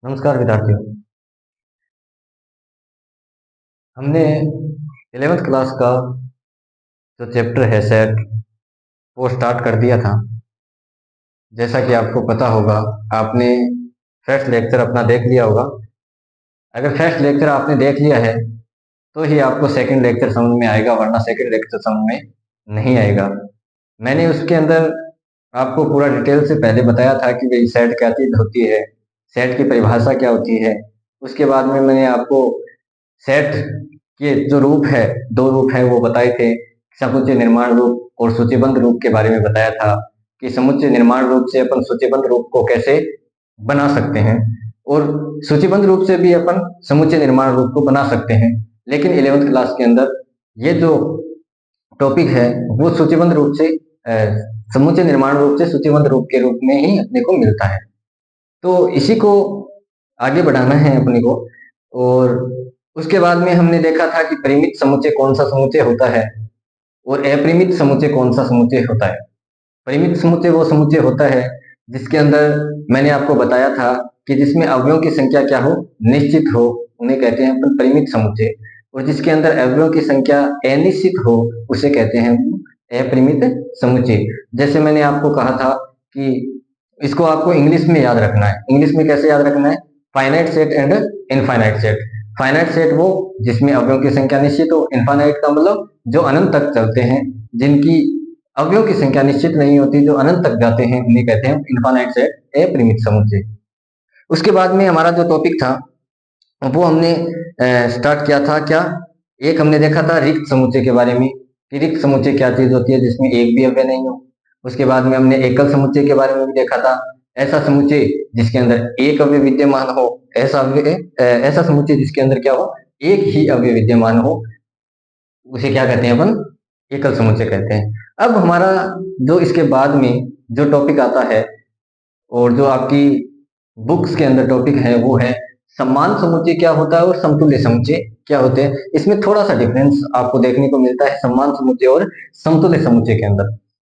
नमस्कार विद्यार्थियों। हमने 11th क्लास का जो चैप्टर है सेट वो स्टार्ट कर दिया था। जैसा कि आपको पता होगा, आपने फर्स्ट लेक्चर अपना देख लिया होगा। अगर फर्स्ट लेक्चर आपने देख लिया है तो ही आपको सेकंड लेक्चर समझ में आएगा, वरना सेकंड लेक्चर समझ में नहीं आएगा। मैंने उसके अंदर आपको पूरा डिटेल से पहले बताया था कि भाई सेट क्या चीज़ होती है, सेट की परिभाषा क्या होती है। उसके बाद में मैंने आपको सेट के जो रूप है, दो रूप है वो बताए थे। समुच्चय निर्माण रूप और सूचीबद्ध रूप के बारे में बताया था कि समुच्चय निर्माण रूप से अपन सूचीबद्ध रूप को कैसे बना सकते हैं, और सूचीबद्ध रूप से भी अपन समुच्चय निर्माण रूप को बना सकते हैं। लेकिन 11th क्लास के अंदर ये जो टॉपिक है वो सूचीबद्ध रूप से समुच्चय निर्माण रूप से सूचीबद्ध रूप के रूप में ही अपने को मिलता है। तो इसी को आगे बढ़ाना है अपने को। और उसके बाद में हमने देखा था कि परिमित समुच्चय कौन सा समुच्चय होता है और अपरिमित समुच्चय कौन सा समुच्चय होता है। परिमित समुच्चय वो समुच्चय होता है जिसके अंदर मैंने आपको बताया था कि जिसमें अवयवों की संख्या क्या हो, निश्चित हो, उन्हें कहते हैं अपन परिमित समुच्चय। और जिसके अंदर अवयवों की संख्या अनिश्चित हो उसे कहते हैं अपरिमित समुच्चय। जैसे मैंने आपको कहा था कि इसको आपको इंग्लिश में याद रखना है। इंग्लिश में कैसे याद रखना है? Finite set and infinite set. Finite set वो जिसमें अवयवों की संख्या निश्चित हो। इनफाइनाइट का मतलब जो अनंत तक चलते हैं, जिनकी अवयवों की संख्या निश्चित नहीं होती, जो अनंत तक जाते हैं, उन्हें कहते हैं इनफाइनाइट सेट अपरिमित समुच्चय। उसके बाद में हमारा जो टॉपिक था वो हमने स्टार्ट किया था क्या, एक हमने देखा था रिक्त समुच्चय के बारे में कि रिक्त समुच्चय क्या चीज होती है जिसमें एक भी अवयव नहीं हो। उसके बाद में हमने एकल समुच्चय के बारे में भी देखा था, ऐसा समुच्चय जिसके अंदर एक अवयव विद्यमान हो, ऐसा समुच्चय जिसके अंदर क्या हो, एक ही अवयव विद्यमान हो, उसे क्या कहते हैं अपन, एकल समुच्चय कहते हैं। अब हमारा जो इसके बाद में जो टॉपिक आता है और जो आपकी बुक्स के अंदर टॉपिक है वो है समान समुच्चय क्या होता है और समतुल्य समुच्चय क्या होते हैं। इसमें थोड़ा सा डिफरेंस आपको देखने को मिलता है समान समुच्चय और समतुल्य समुच्चय के अंदर।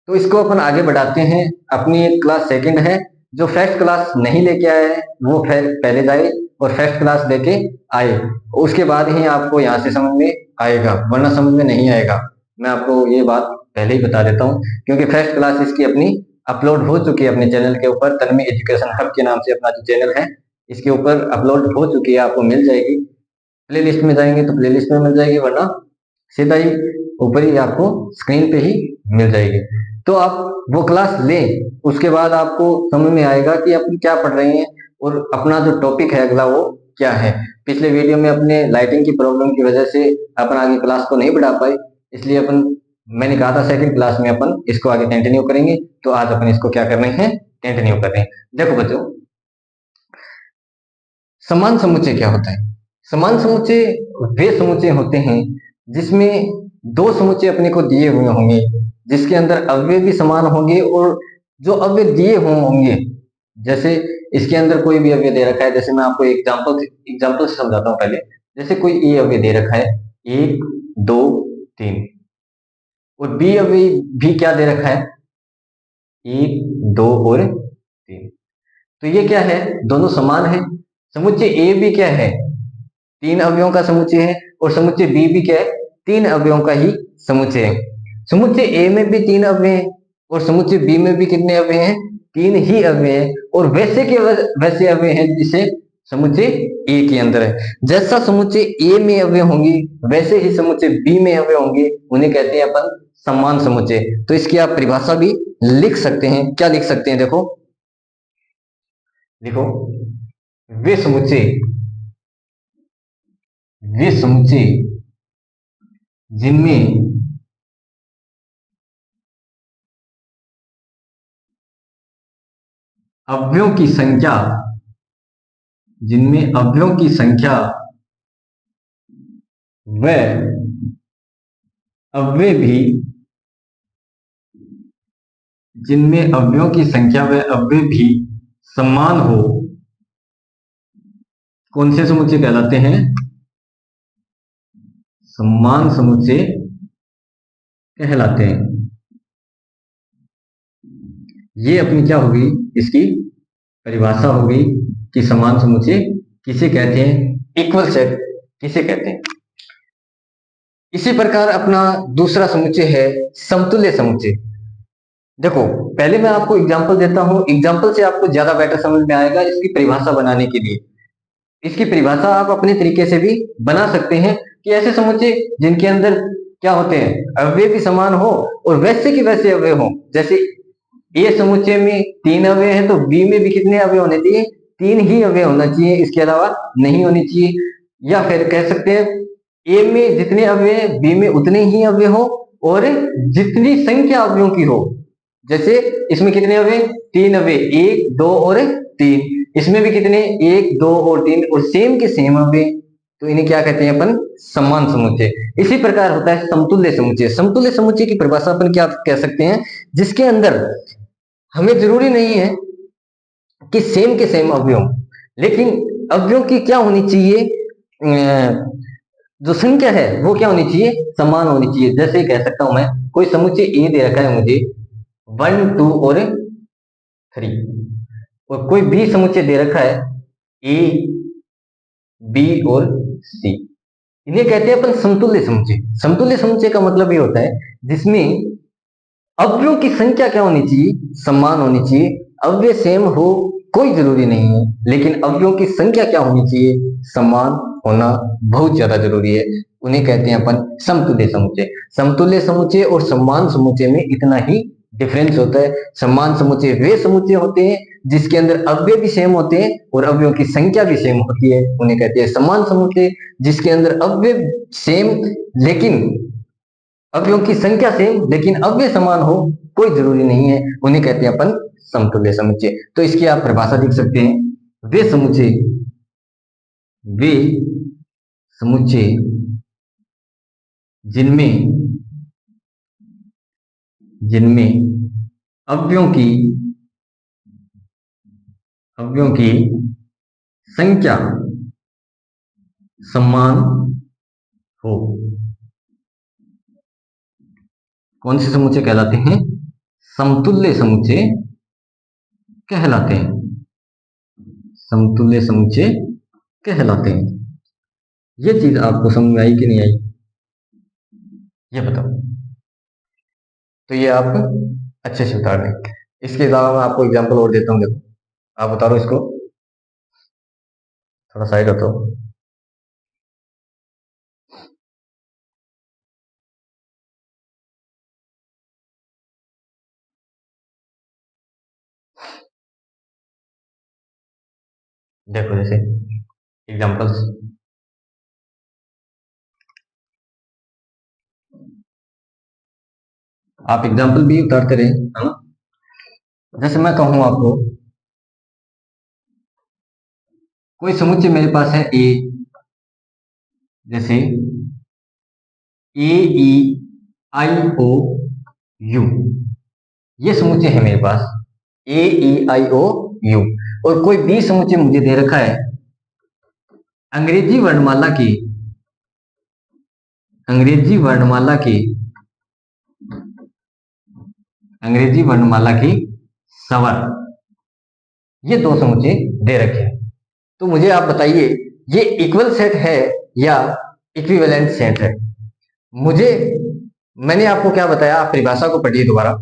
तो इसको अपन आगे बढ़ाते हैं। अपनी क्लास सेकंड है, जो फर्स्ट क्लास नहीं लेके आया है वो पहले जाए और फर्स्ट क्लास लेके आए, उसके बाद ही आपको यहाँ से समझ में आएगा, वरना समझ में नहीं आएगा। मैं आपको ये बात पहले ही बता देता हूँ, क्योंकि फर्स्ट क्लास इसकी अपनी अपलोड हो चुकी है अपने चैनल के ऊपर। तन्मय एजुकेशन हब के नाम से अपना जो चैनल है इसके ऊपर अपलोड हो चुकी है, आपको मिल जाएगी। प्ले लिस्ट में जाएंगे तो प्ले लिस्ट में मिल जाएगी, वरना सीधा ही ऊपर ही आपको स्क्रीन पे ही मिल जाएगी। तो आप वो क्लास लें, उसके बाद आपको समझ में आएगा कि अपन क्या पढ़ रहे हैं और अपना जो टॉपिक है अगला वो क्या है। पिछले वीडियो में अपने लाइटिंग की प्रॉब्लम की वजह से अपन आगे क्लास को नहीं बढ़ा पाए, इसलिए अपन, मैंने कहा था सेकंड क्लास में अपन इसको आगे कंटिन्यू करेंगे। तो आज अपन इसको क्या कर रहे हैं, कंटिन्यू कर रहे हैं। देखो बच्चों, समान समुच्चय क्या होता है? समान समुच्चय वे समुच्चय होते हैं जिसमें दो समुच्चय अपने को दिए हुए होंगे, जिसके अंदर अवयव भी समान होंगे और जो अवयव दिए होंगे, जैसे इसके अंदर कोई भी अवयव दे रखा है, जैसे मैं आपको एग्जांपल से समझाता हूँ पहले। जैसे कोई ए अवयव दे रखा है, एक, दो, तीन, और बी अवयव भी क्या दे रखा है, एक, दो और तीन। तो ये क्या है, दोनों समान है। समुच्चय ए भी क्या है, तीन अवयवों का समुच्चय है, और समुच्चय बी भी क्या है, तीन अवयवों का ही समुच्चय है। समुच्चय ए में भी तीन अवयव हैं और समुच्चय बी में भी कितने अवयव हैं, तीन ही अवयव हैं, और वैसे के वैसे अवयव हैं जिसे समुच्चय ए के अंदर है। जैसा समुच्चय ए में अवयव होंगे वैसे ही समुच्चय बी में अवयव होंगे, उन्हें कहते हैं अपन समान समुच्चय। तो इसकी आप परिभाषा भी लिख सकते हैं। क्या लिख सकते हैं, देखो देखो, वे समुच्चय जिनमें अवयवों की संख्या व अवयव भी जिनमें अवयवों की संख्या व अवयव भी समान हो, कौन से समुच्चय कहलाते हैं, समान समुच्चय कहलाते हैं। ये अपनी क्या होगी, इसकी परिभाषा हो गई कि समान समुच्चय किसे कहते हैं, इक्वल सेट किसे कहते हैं। इसी प्रकार अपना दूसरा समुच्चय है समतुल्य समुच्चय। देखो पहले मैं आपको एग्जांपल देता हूं, एग्जांपल से आपको ज्यादा बेटर समझ में आएगा इसकी परिभाषा बनाने के लिए। इसकी परिभाषा आप अपने तरीके से भी बना सकते हैं कि ऐसे समुच्चय जिनके अंदर क्या होते हैं, अवयव भी समान हो और वैसे के वैसे अवयव हो। जैसे ए समुच्चय में 3 अवयव हैं तो बी में भी कितने अवयव होने चाहिए, 3 ही अवयव होना चाहिए, इसके अलावा नहीं होनी चाहिए। या फिर कह सकते हैं ए में जितने अवयव बी में उतने ही अवयव हो और जितनी संख्या अवयवों की हो। जैसे इसमें कितने अवयव, 3 अवयव, 1 2 और 3। इसमें भी कितने, 1 2 और 3 और सेम के सेम अवयव, तो इन्हें क्या कहते हैं अपन, समान समुच्चय। इसी प्रकार होता है समतुल्य समुच्चय। समतुल्य समुच्चय की परिभाषा अपन क्या कह सकते हैं, जिसके अंदर हमें जरूरी नहीं है कि सेम के सेम अवयव, लेकिन अवयवों की क्या होनी चाहिए, जो संख्या है वो क्या होनी चाहिए, समान होनी चाहिए। जैसे कह सकता हूं मैं, कोई समुच्चय ए दे रखा है मुझे 1 2 और 3, और कोई बी समुच्चय दे रखा है ए बी और सी, इन्हें कहते हैं अपन समतुल्य समुच्चय। समतुल्य समुच्चय का मतलब ये होता है जिसमें अवयवों की संख्या क्या होनी चाहिए, समान होनी चाहिए। अवयव सेम हो कोई जरूरी नहीं है, लेकिन अवयवों की संख्या क्या होनी चाहिए, समान होना बहुत ज्यादा जरूरी है। उन्हें कहते हैं अपन समतुल्य समुच्चय। समतुल्य समुच्चय और समान समुच्चय में इतना ही डिफरेंस होता है। समान समुच्चय वे समुच्चय होते हैं जिसके अंदर अवयव भी सेम होते हैं और अवयवों की संख्या भी सेम होती है, उन्हें कहते हैं समान समुच्चय। जिसके अंदर अवयव सेम लेकिन अवयवों की संख्या सेम लेकिन अवयव समान हो कोई जरूरी नहीं है, उन्हें कहते हैं अपन समतुल्य समुच्चय। तो इसकी आप परिभाषा देख सकते हैं, वे समुच्चय जिनमें अवयवों की संख्या समान हो। कौन से समुच्चय कहलाते हैं, समतुल्य समुच्चय कहलाते हैं। समतुल्य समुच्चय कहलाते हैं। ये चीज आपको समझ में आई कि नहीं आई, ये बताओ। तो ये आप अच्छे से उतार दें। इसके अलावा मैं आपको एग्जांपल और देता हूँ, देखो आप उतारो इसको, थोड़ा साइड हटो। देखो जैसे एग्जांपल्स, आप एग्जांपल भी उतारते रहे, है ना। जैसे मैं कहूं आपको, कोई समुच्चय मेरे पास है ए, जैसे ए ई आई ओ यू, ये समुच्चय है मेरे पास ए ई आई ओ यू। और कोई बी समुच्चय मुझे दे रखा है अंग्रेजी वर्णमाला की स्वर। ये दो समुच्चय दे रखे हैं, तो मुझे आप बताइए ये इक्वल सेट है या इक्विवेलेंट सेट है। मैंने आपको क्या बताया, आप परिभाषा को पढ़िए दोबारा,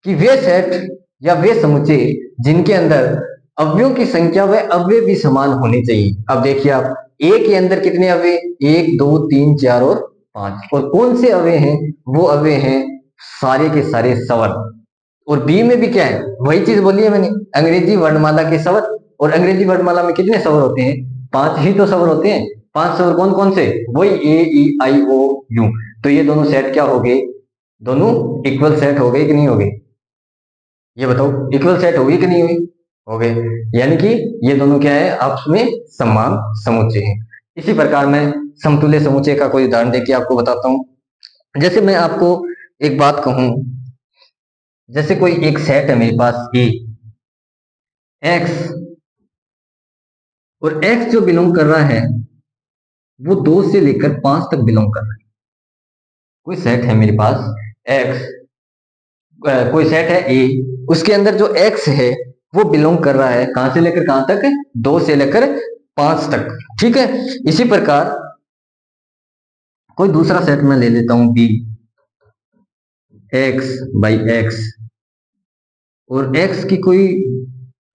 कि वे सेट या वे समुच्चय जिनके अंदर अवयवों की संख्या व अवयव भी समान होने चाहिए। अब देखिए आप, ए के अंदर कितने अवयव, 1 2 3 4 और 5, और कौन से अवयव हैं, वो अवयव हैं सारे के सारे स्वर। और बी में भी क्या है, वही चीज बोली है मैंने, अंग्रेजी वर्णमाला के स्वर। और अंग्रेजी वर्णमाला में कितने स्वर होते हैं, 5 ही तो स्वर होते हैं। 5 स्वर कौन कौन से, वही ए ई आई ओ यू। तो ये दोनों सेट क्या हो गए, दोनों इक्वल सेट हो गए कि नहीं हो गए, ये बताओ, इक्वल सेट हो गई कि नहीं हुई, हो गए। यानी कि ये दोनों क्या है, आपस में समान समुच्चय हैं। इसी प्रकार मैं समतुल्य समुच्चय का कोई उदाहरण देके आपको बताता हूं। जैसे मैं आपको एक बात कहूं, जैसे कोई एक सेट है मेरे पास ए एक्स, और एक्स जो बिलोंग कर रहा है वो 2 से लेकर 5 तक बिलोंग कर रहा है। कोई सेट है मेरे पास एक्स, कोई सेट है ए, उसके अंदर जो एक्स है वो बिलोंग कर रहा है कहां से लेकर कहां तक, 2 से लेकर 5 तक। ठीक है, इसी प्रकार कोई दूसरा सेट मैं ले लेता हूं बी, एक्स बाई एक्स, और एक्स की कोई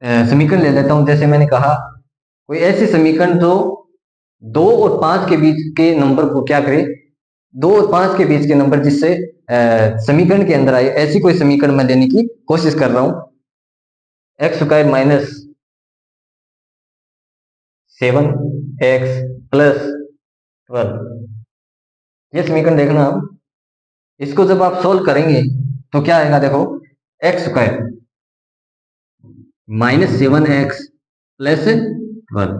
समीकरण ले लेता हूं। जैसे मैंने कहा कोई ऐसी समीकरण जो 2 और 5 के बीच के नंबर को क्या करे, 2 और 5 के बीच के नंबर जिससे समीकरण के अंदर आए, ऐसी कोई समीकरण मैं लेने की कोशिश कर रहा हूं। X square minus 7x plus 12, ये समीकरण देखना आप, इसको जब आप सोल्व करेंगे तो क्या आएगा, देखो x square minus 7x plus 12,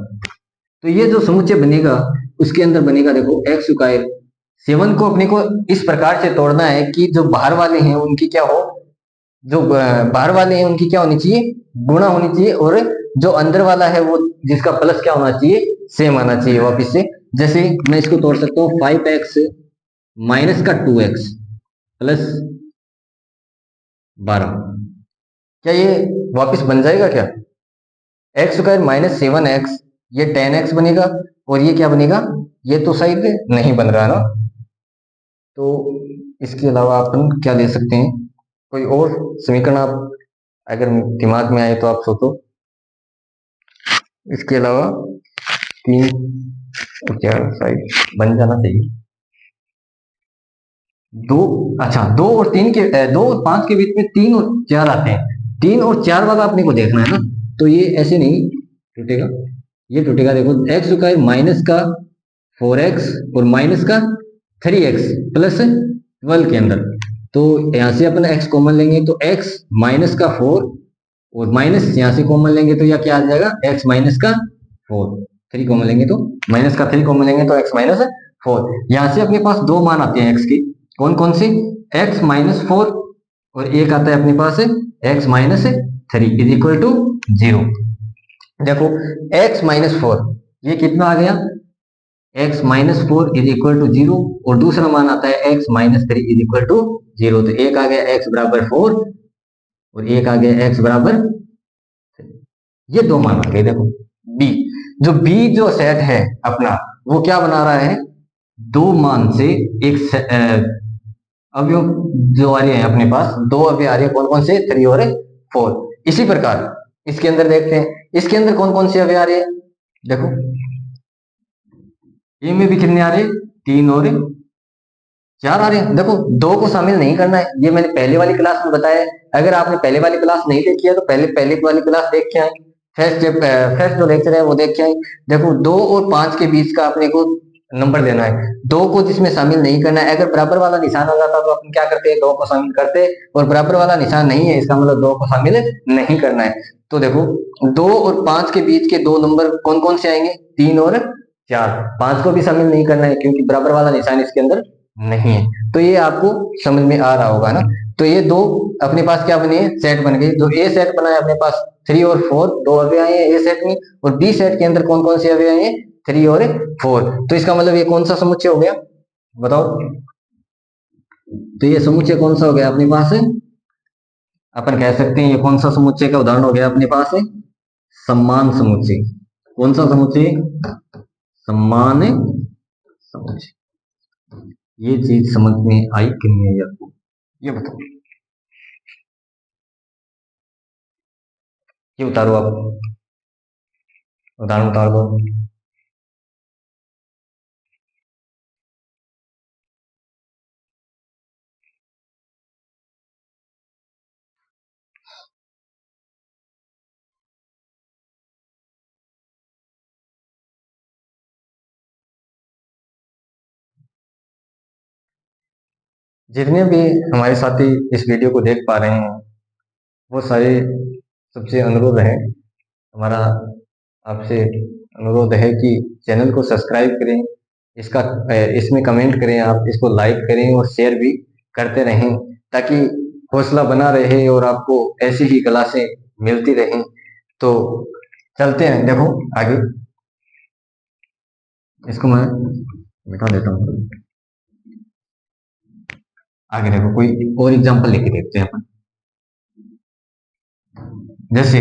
तो ये जो समुच्चय बनेगा उसके अंदर बनेगा, देखो एक्स स्क्वायर, 7 को अपने को इस प्रकार से तोड़ना है कि जो बाहर वाले हैं उनकी क्या हो, जो बाहर वाले हैं उनकी क्या होनी चाहिए, गुणा होनी चाहिए, और जो अंदर वाला है वो जिसका प्लस क्या होना चाहिए, सेम आना चाहिए वापिस से। जैसे मैं इसको तोड़ सकता हूँ 5x माइनस का 2x प्लस 12, क्या ये वापिस बन जाएगा क्या, एक्स स्क्वायर माइनस 7x, ये 10x बनेगा, और ये क्या बनेगा, ये तो शायद नहीं बन रहा ना। तो इसके अलावा अपन क्या ले सकते हैं, कोई और समीकरण आप अगर दिमाग में आए तो आप सोचो। इसके अलावा 3 और 4 शायद बन जाना चाहिए। 2, अच्छा 2 और 3 के 2 और 5 के बीच में 3 और 4 आते हैं, 3 और 4 वाला अपने को देखना है ना, तो ये ऐसे नहीं टूटेगा, ये टूटेगा। देखो एक्स स्क्वायर माइनस का 4x और माइनस का 3x प्लस 12 के अंदर, तो यहां से अपन x कॉमन लेंगे तो x माइनस का 4 और माइनस यहां से कॉमन लेंगे तो यह क्या आ जाएगा, x माइनस का 4, 3 कॉमन लेंगे तो माइनस का 3 कॉमन लेंगे तो x माइनस 4। यहां से अपने पास दो मान आते हैं x के, कौन कौन से, x माइनस 4 और एक आता है अपने पास x minus 3 is equal to 0। देखो x माइनस 4 ये कितना आ गया, x minus 4 is equal to 0, और दूसरा मान आता है x minus 3 is equal to 0। तो एक आ गया x बराबर 4 और एक आ गया x बराबर, ये दो मान आ गए। देखो b, जो b जो सेट है अपना वो क्या बना रहा है, दो मान से एक अवयव जो आ रहे हैं अपने पास, दो अवयव आ रहे हैं, कौन कौन से, 3 और 4। इसी प्रकार इसके अंदर देखते हैं, इसके अंदर कौन कौन से अवयव आ रहे हैं, देखो ए में भी कितने आ रहे हैं, 3 और 4 आ रहे हैं। देखो दो को शामिल नहीं करना है, ये मैंने पहले वाली क्लास में बताया है। अगर आपने पहले वाली क्लास नहीं देखी है तो पहले वाली क्लास देख के आए, फर्स्ट जो लेक्चर है वो देख के आए। देखो 2 और 5 के बीच का अपने को नंबर लेना है, 2 को जिसमें शामिल नहीं करना है। अगर बराबर वाला निशान आ जाता तो अपन क्या करते हैं, 2 को शामिल करते, और बराबर वाला निशान नहीं है इसका मतलब 2 को शामिल नहीं करना है। तो देखो 2 और 5 के बीच के दो नंबर कौन कौन से आएंगे, 3 और 4। 5 को भी शामिल नहीं करना है क्योंकि बराबर वाला निशान इसके अंदर नहीं है। तो ये आपको समझ में आ रहा होगा ना। तो ये दो अपने पास क्या बने हैं, सेट बन गए। जो ए सेट बना है अपने पास 3 और 4 दो अवयव आए हैं ए सेट में, और बी सेट के अंदर कौन कौन से अवयव आए हैं, 3 और 4। तो इसका मतलब ये कौन सा समुच्चय हो गया, बताओ। तो ये समुच्चय कौन सा हो गया अपने पास, अपन कह सकते हैं ये कौन सा समुच्चय का उदाहरण हो गया अपने पास, सम्मान समुच्चय। कौन सा समुच्चय, सम्मान समुच्चय। ये चीज समझ में आई कि नहीं आई आपको, ये बताओ, ये उतारो आप, उदाहरण उतार दो। जितने भी हमारे साथी इस वीडियो को देख पा रहे हैं वो सारे, सबसे अनुरोध है हमारा, आपसे अनुरोध है कि चैनल को सब्सक्राइब करें, इसका इसमें कमेंट करें, आप इसको लाइक करें और शेयर भी करते रहें, ताकि हौसला बना रहे और आपको ऐसी ही क्लासें मिलती रहें। तो चलते हैं, देखो आगे इसको मैं मिटा देता हूँ। आगे देखो कोई और एग्जांपल लेके देखते हैं अपन। जैसे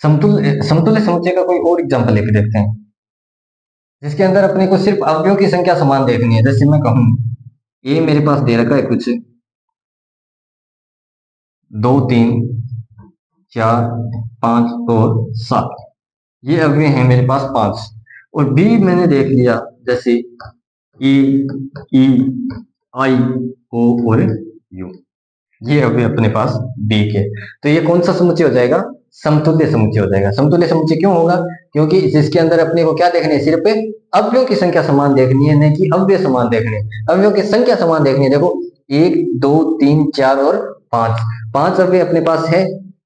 समतुल्य समतुल्य समुच्चय का कोई और एग्जांपल लेके देखते हैं, जिसके अंदर अपने को सिर्फ अवयवों की संख्या समान देखनी है। जैसे मैं कहूँ ए मेरे पास दे रखा है कुछ 2 3 4 5 और 7, ये अवयव हैं मेरे पास 5। और बी मैंने देख लिया जैसे ए ई आई ओ और यू, ये अभी अपने पास बी के। तो ये कौन सा समुच्चय हो जाएगा? समतुल्य समुच्चय हो जाएगा। समतुल्य समुच्चय क्यों होगा? क्योंकि जिसके अंदर अपने को क्या देखना है? सिर्फ अवयवों की संख्या समान देखनी है, न कि अवयव समान देखने हैं। अवयवों की संख्या समान देखनी है। देखो 1 2 3 4 और 5, 5 अवयव अपने पास है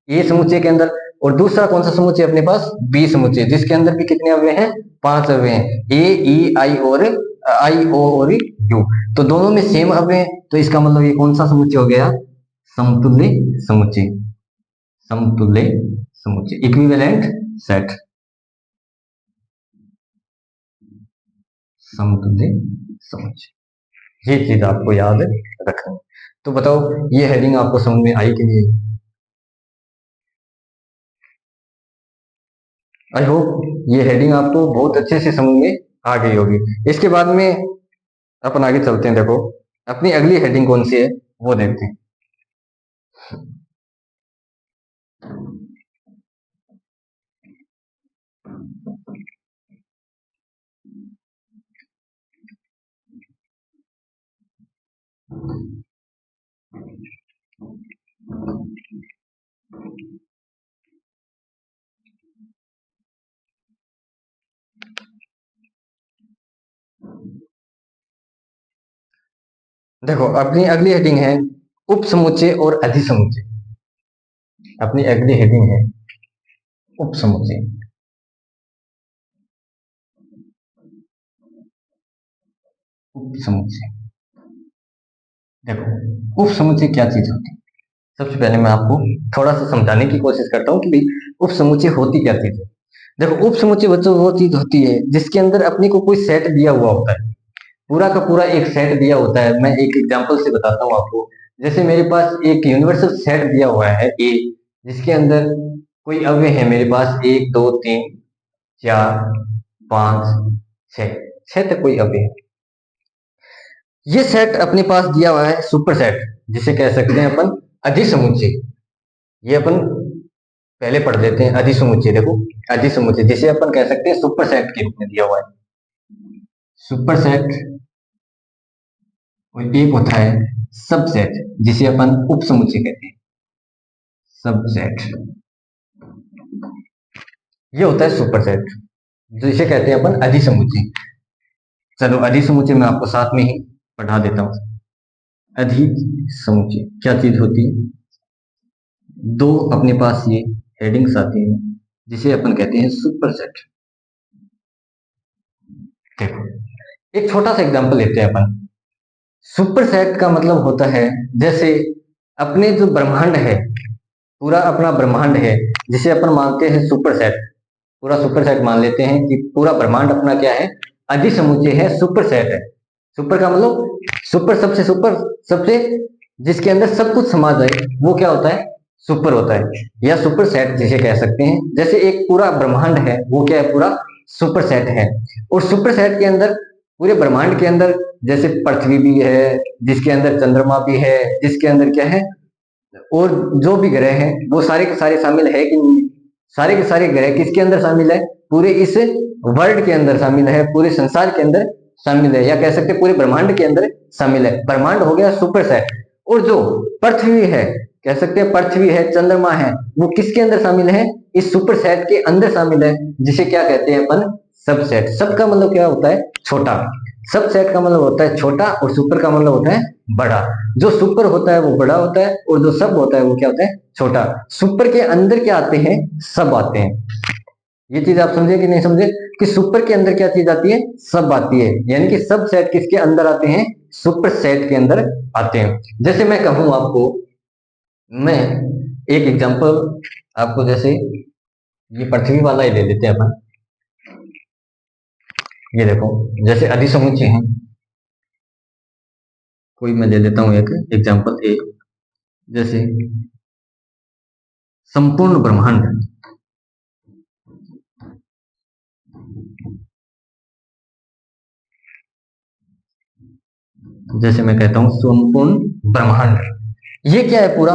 ए समुच्चय के अंदर। और दूसरा कौन सा समुच्चय अपने पास? बी समुच्चय, जिसके अंदर भी कितने अवयव हैं? 5 अवयव हैं, ए ई आई ओ और यू। तो दोनों में सेम अवयव हैं, तो इसका मतलब ये कौन सा समुच्चय हो गया? समतुल्य समुच्चय। समतुल्य समुच्चय, इक्विवेलेंट सेट, समतुल्य समुच्चय। ये चीज आपको याद रखनी है। तो बताओ ये हेडिंग आपको समझ में आई कि नहीं? आई होप ये हेडिंग आपको बहुत अच्छे से समझ में आ गई होगी। इसके बाद में अपन आगे चलते हैं। देखो अपनी अगली हेडिंग कौन सी है वो देखते हैं। देखो अपनी अगली हेडिंग है उप समुच्चय और अधिसमुच्चय। अपनी अगली हेडिंग है उप समुच्चय। उप समुच्चय, देखो उप समुच्चय क्या चीज होती है? सबसे पहले मैं आपको थोड़ा सा समझाने की कोशिश करता हूँ कि भाई उप समुच्चय होती क्या चीज है। देखो उप समुच्चय बच्चों वो चीज होती है जिसके अंदर अपने को कोई सेट दिया हुआ होता है, पूरा का पूरा एक सेट दिया होता है। मैं एक एग्जांपल से बताता हूँ आपको। जैसे मेरे पास एक यूनिवर्सल सेट दिया हुआ है ए, जिसके अंदर कोई अवयव है मेरे पास 1 2 3 4 5 6, 6 तक कोई अवयव है। ये सेट अपने पास दिया हुआ है सुपर सेट, जिसे कह सकते हैं अपन अधिसमुच्चय। ये अपन पहले पढ़ लेते हैं अधिसमुच्चय। देखो अधिसमुच्चय जिसे अपन कह सकते हैं सुपर सेट के रूप में दिया हुआ है। सुपर सेट और एक होता है सबसेट, जिसे अपन उपसमुच्चय कहते हैं। सबसेट ये होता है सुपर सेट, जिसे कहते हैं अपन अधिसमुच्चय। चलो अधिसमुच्चय मैं आपको साथ में ही पढ़ा देता हूँ। अधिसमुच्चय क्या चीज होती है? दो अपने पास ये हेडिंग्स आती हैं जिसे अपन कहते हैं सुपर सेट। देखो एक छोटा सा एग्जांपल लेते हैं अपन। सुपर सेट का मतलब होता है जैसे अपने जो ब्रह्मांड है, पूरा अपना ब्रह्मांड है, जिसे अपन मानते हैं सुपर सेट। पूरा सुपर सेट मान लेते हैं कि पूरा ब्रह्मांड अपना क्या है? अधिसमुच्चय है, सुपर सेट है। सुपर का मतलब सुपर सबसे जिसके अंदर सब कुछ समा जाए वो क्या होता है? सुपर होता है, या सुपर सेट जिसे कह सकते हैं। जैसे एक पूरा ब्रह्मांड है वो क्या है? पूरा सुपर सेट है। और सुपर सेट के अंदर पूरे ब्रह्मांड के अंदर जैसे पृथ्वी भी है, जिसके अंदर चंद्रमा भी है, जिसके अंदर क्या है और जो भी ग्रह हैं वो सारे के सारे शामिल है कि नहीं? सारे के सारे ग्रह किसके अंदर शामिल है? पूरे इस वर्ल्ड के अंदर शामिल है, पूरे संसार के अंदर शामिल है, या कह सकते हैं पूरे ब्रह्मांड के अंदर शामिल है। ब्रह्मांड हो गया सुपर सेट। और जो पृथ्वी है, कह सकते हैं पृथ्वी है, चंद्रमा है, वो किसके अंदर शामिल है? इस सुपर सेट के अंदर शामिल है, जिसे क्या कहते हैं अपन? सब सेट। सब का मतलब क्या होता है? छोटा। सब सेट का मतलब होता है छोटा और सुपर का मतलब होता है बड़ा। जो सुपर होता है वो बड़ा होता है और जो सब होता है वो क्या होता है? छोटा। सुपर के अंदर क्या आते हैं? सब आते हैं। ये चीज आप समझे कि नहीं समझे कि सुपर के अंदर क्या चीज आती है? सब आती है। यानी कि सब सेट किसके अंदर आते हैं? सुपर सेट के अंदर आते हैं। जैसे मैं कहूं आपको, मैं एक एग्जांपल आपको, जैसे ये पृथ्वी वाला ही ले लेते हैं अपन। ये देखो जैसे अधिसमुच्चय है, कोई मैं ले लेता हूं एक एग्जांपल ए। जैसे संपूर्ण ब्रह्मांड, जैसे मैं कहता हूं संपूर्ण ब्रह्मांड, ये क्या है? पूरा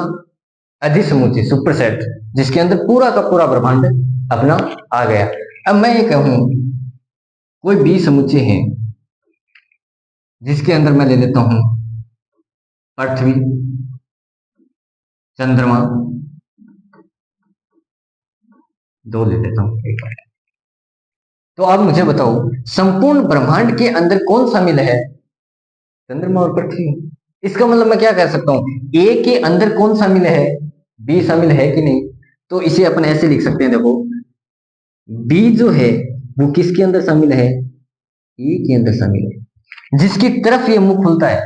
अधिसमुच्चय सुपरसेट, जिसके अंदर पूरा का पूरा ब्रह्मांड अपना आ गया। अब मैं ये कहूं कोई 20 समुच्चय है, जिसके अंदर मैं ले लेता हूं पृथ्वी, चंद्रमा, दो ले लेता हूं, एक बार। तो आप मुझे बताओ संपूर्ण ब्रह्मांड के अंदर कौन शामिल है? चंद्रमा और पृथ्वी। इसका मतलब मैं क्या कह सकता हूं, ए के अंदर कौन शामिल है? बी शामिल है कि नहीं? तो इसे अपन ऐसे लिख सकते हैं, देखो बी जो है वो किसके अंदर शामिल है? ए के अंदर शामिल है। जिसकी तरफ ये मुंह खुलता है,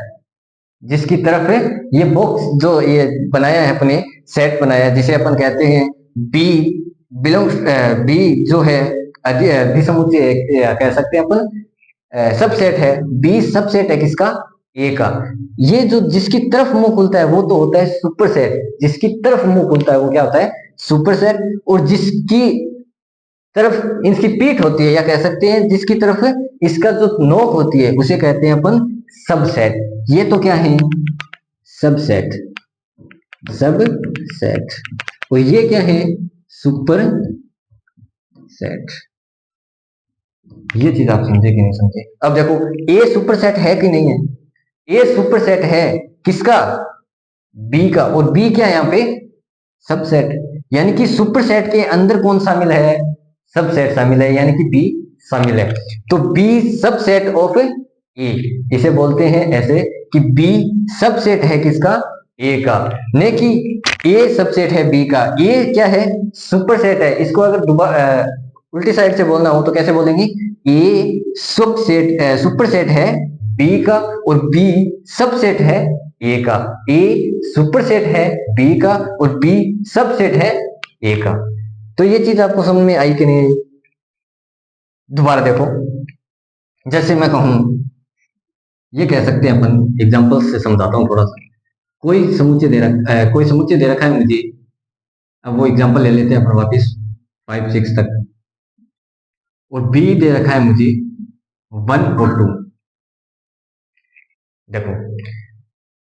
जिसकी तरफ है ये बॉक्स जो ये बनाया है अपने, सेट बनाया है, जिसे अपन कहते हैं बी बिलोंग्स, बी जो है अधिसमुच्चय कह सकते हैं अपन, सबसेट है। बी सबसेट है किसका? ए का। ये जो जिसकी तरफ मुंह खुलता है वो तो होता है सुपरसेट, जिसकी तरफ मुंह खुलता है वो क्या होता है? सुपरसेट। और जिसकी तरफ इसकी पीठ होती है, या कह सकते हैं जिसकी तरफ इसका जो नोक होती है, उसे कहते हैं अपन सबसेट। ये तो क्या है? Subset, subset. और ये क्या है? Super set. ये चीज आप समझे कि नहीं समझे? अब देखो ए सुपरसेट है कि नहीं है? ए सुपरसेट है किसका? बी का। और बी क्या है यहाँ पे? सबसेट। यानी कि सुपरसेट के अंदर कौन शामिल है? सबसेट शामिल है, यानी कि बी शामिल है। तो बी सबसेट ऑफ ए, इसे बोलते हैं ऐसे कि बी सबसेट है किसका? ए का। ने कि ए सबसेट है बी का। ए क्या है? सुपरसेट है। इसको अगर दोबारा उल्टी साइड से बोलना हो तो कैसे बोलेंगे? ए सबसेट सुपरसेट है बी का, और बी सबसेट है ए का। ए सुपरसेट है बी का, और बी सबसेट है ए का। तो ये चीज आपको समझ में आई कि नहीं? दोबारा देखो, जैसे मैं कहूं, ये कह सकते हैं अपन, एग्जांपल से समझाता हूं थोड़ा सा। कोई समुच्चय दे रखा है मुझे। अब वो एग्जांपल ले लेते हैं अपन वापिस 5 6 तक। और बी दे रखा है मुझे 1 और 2। देखो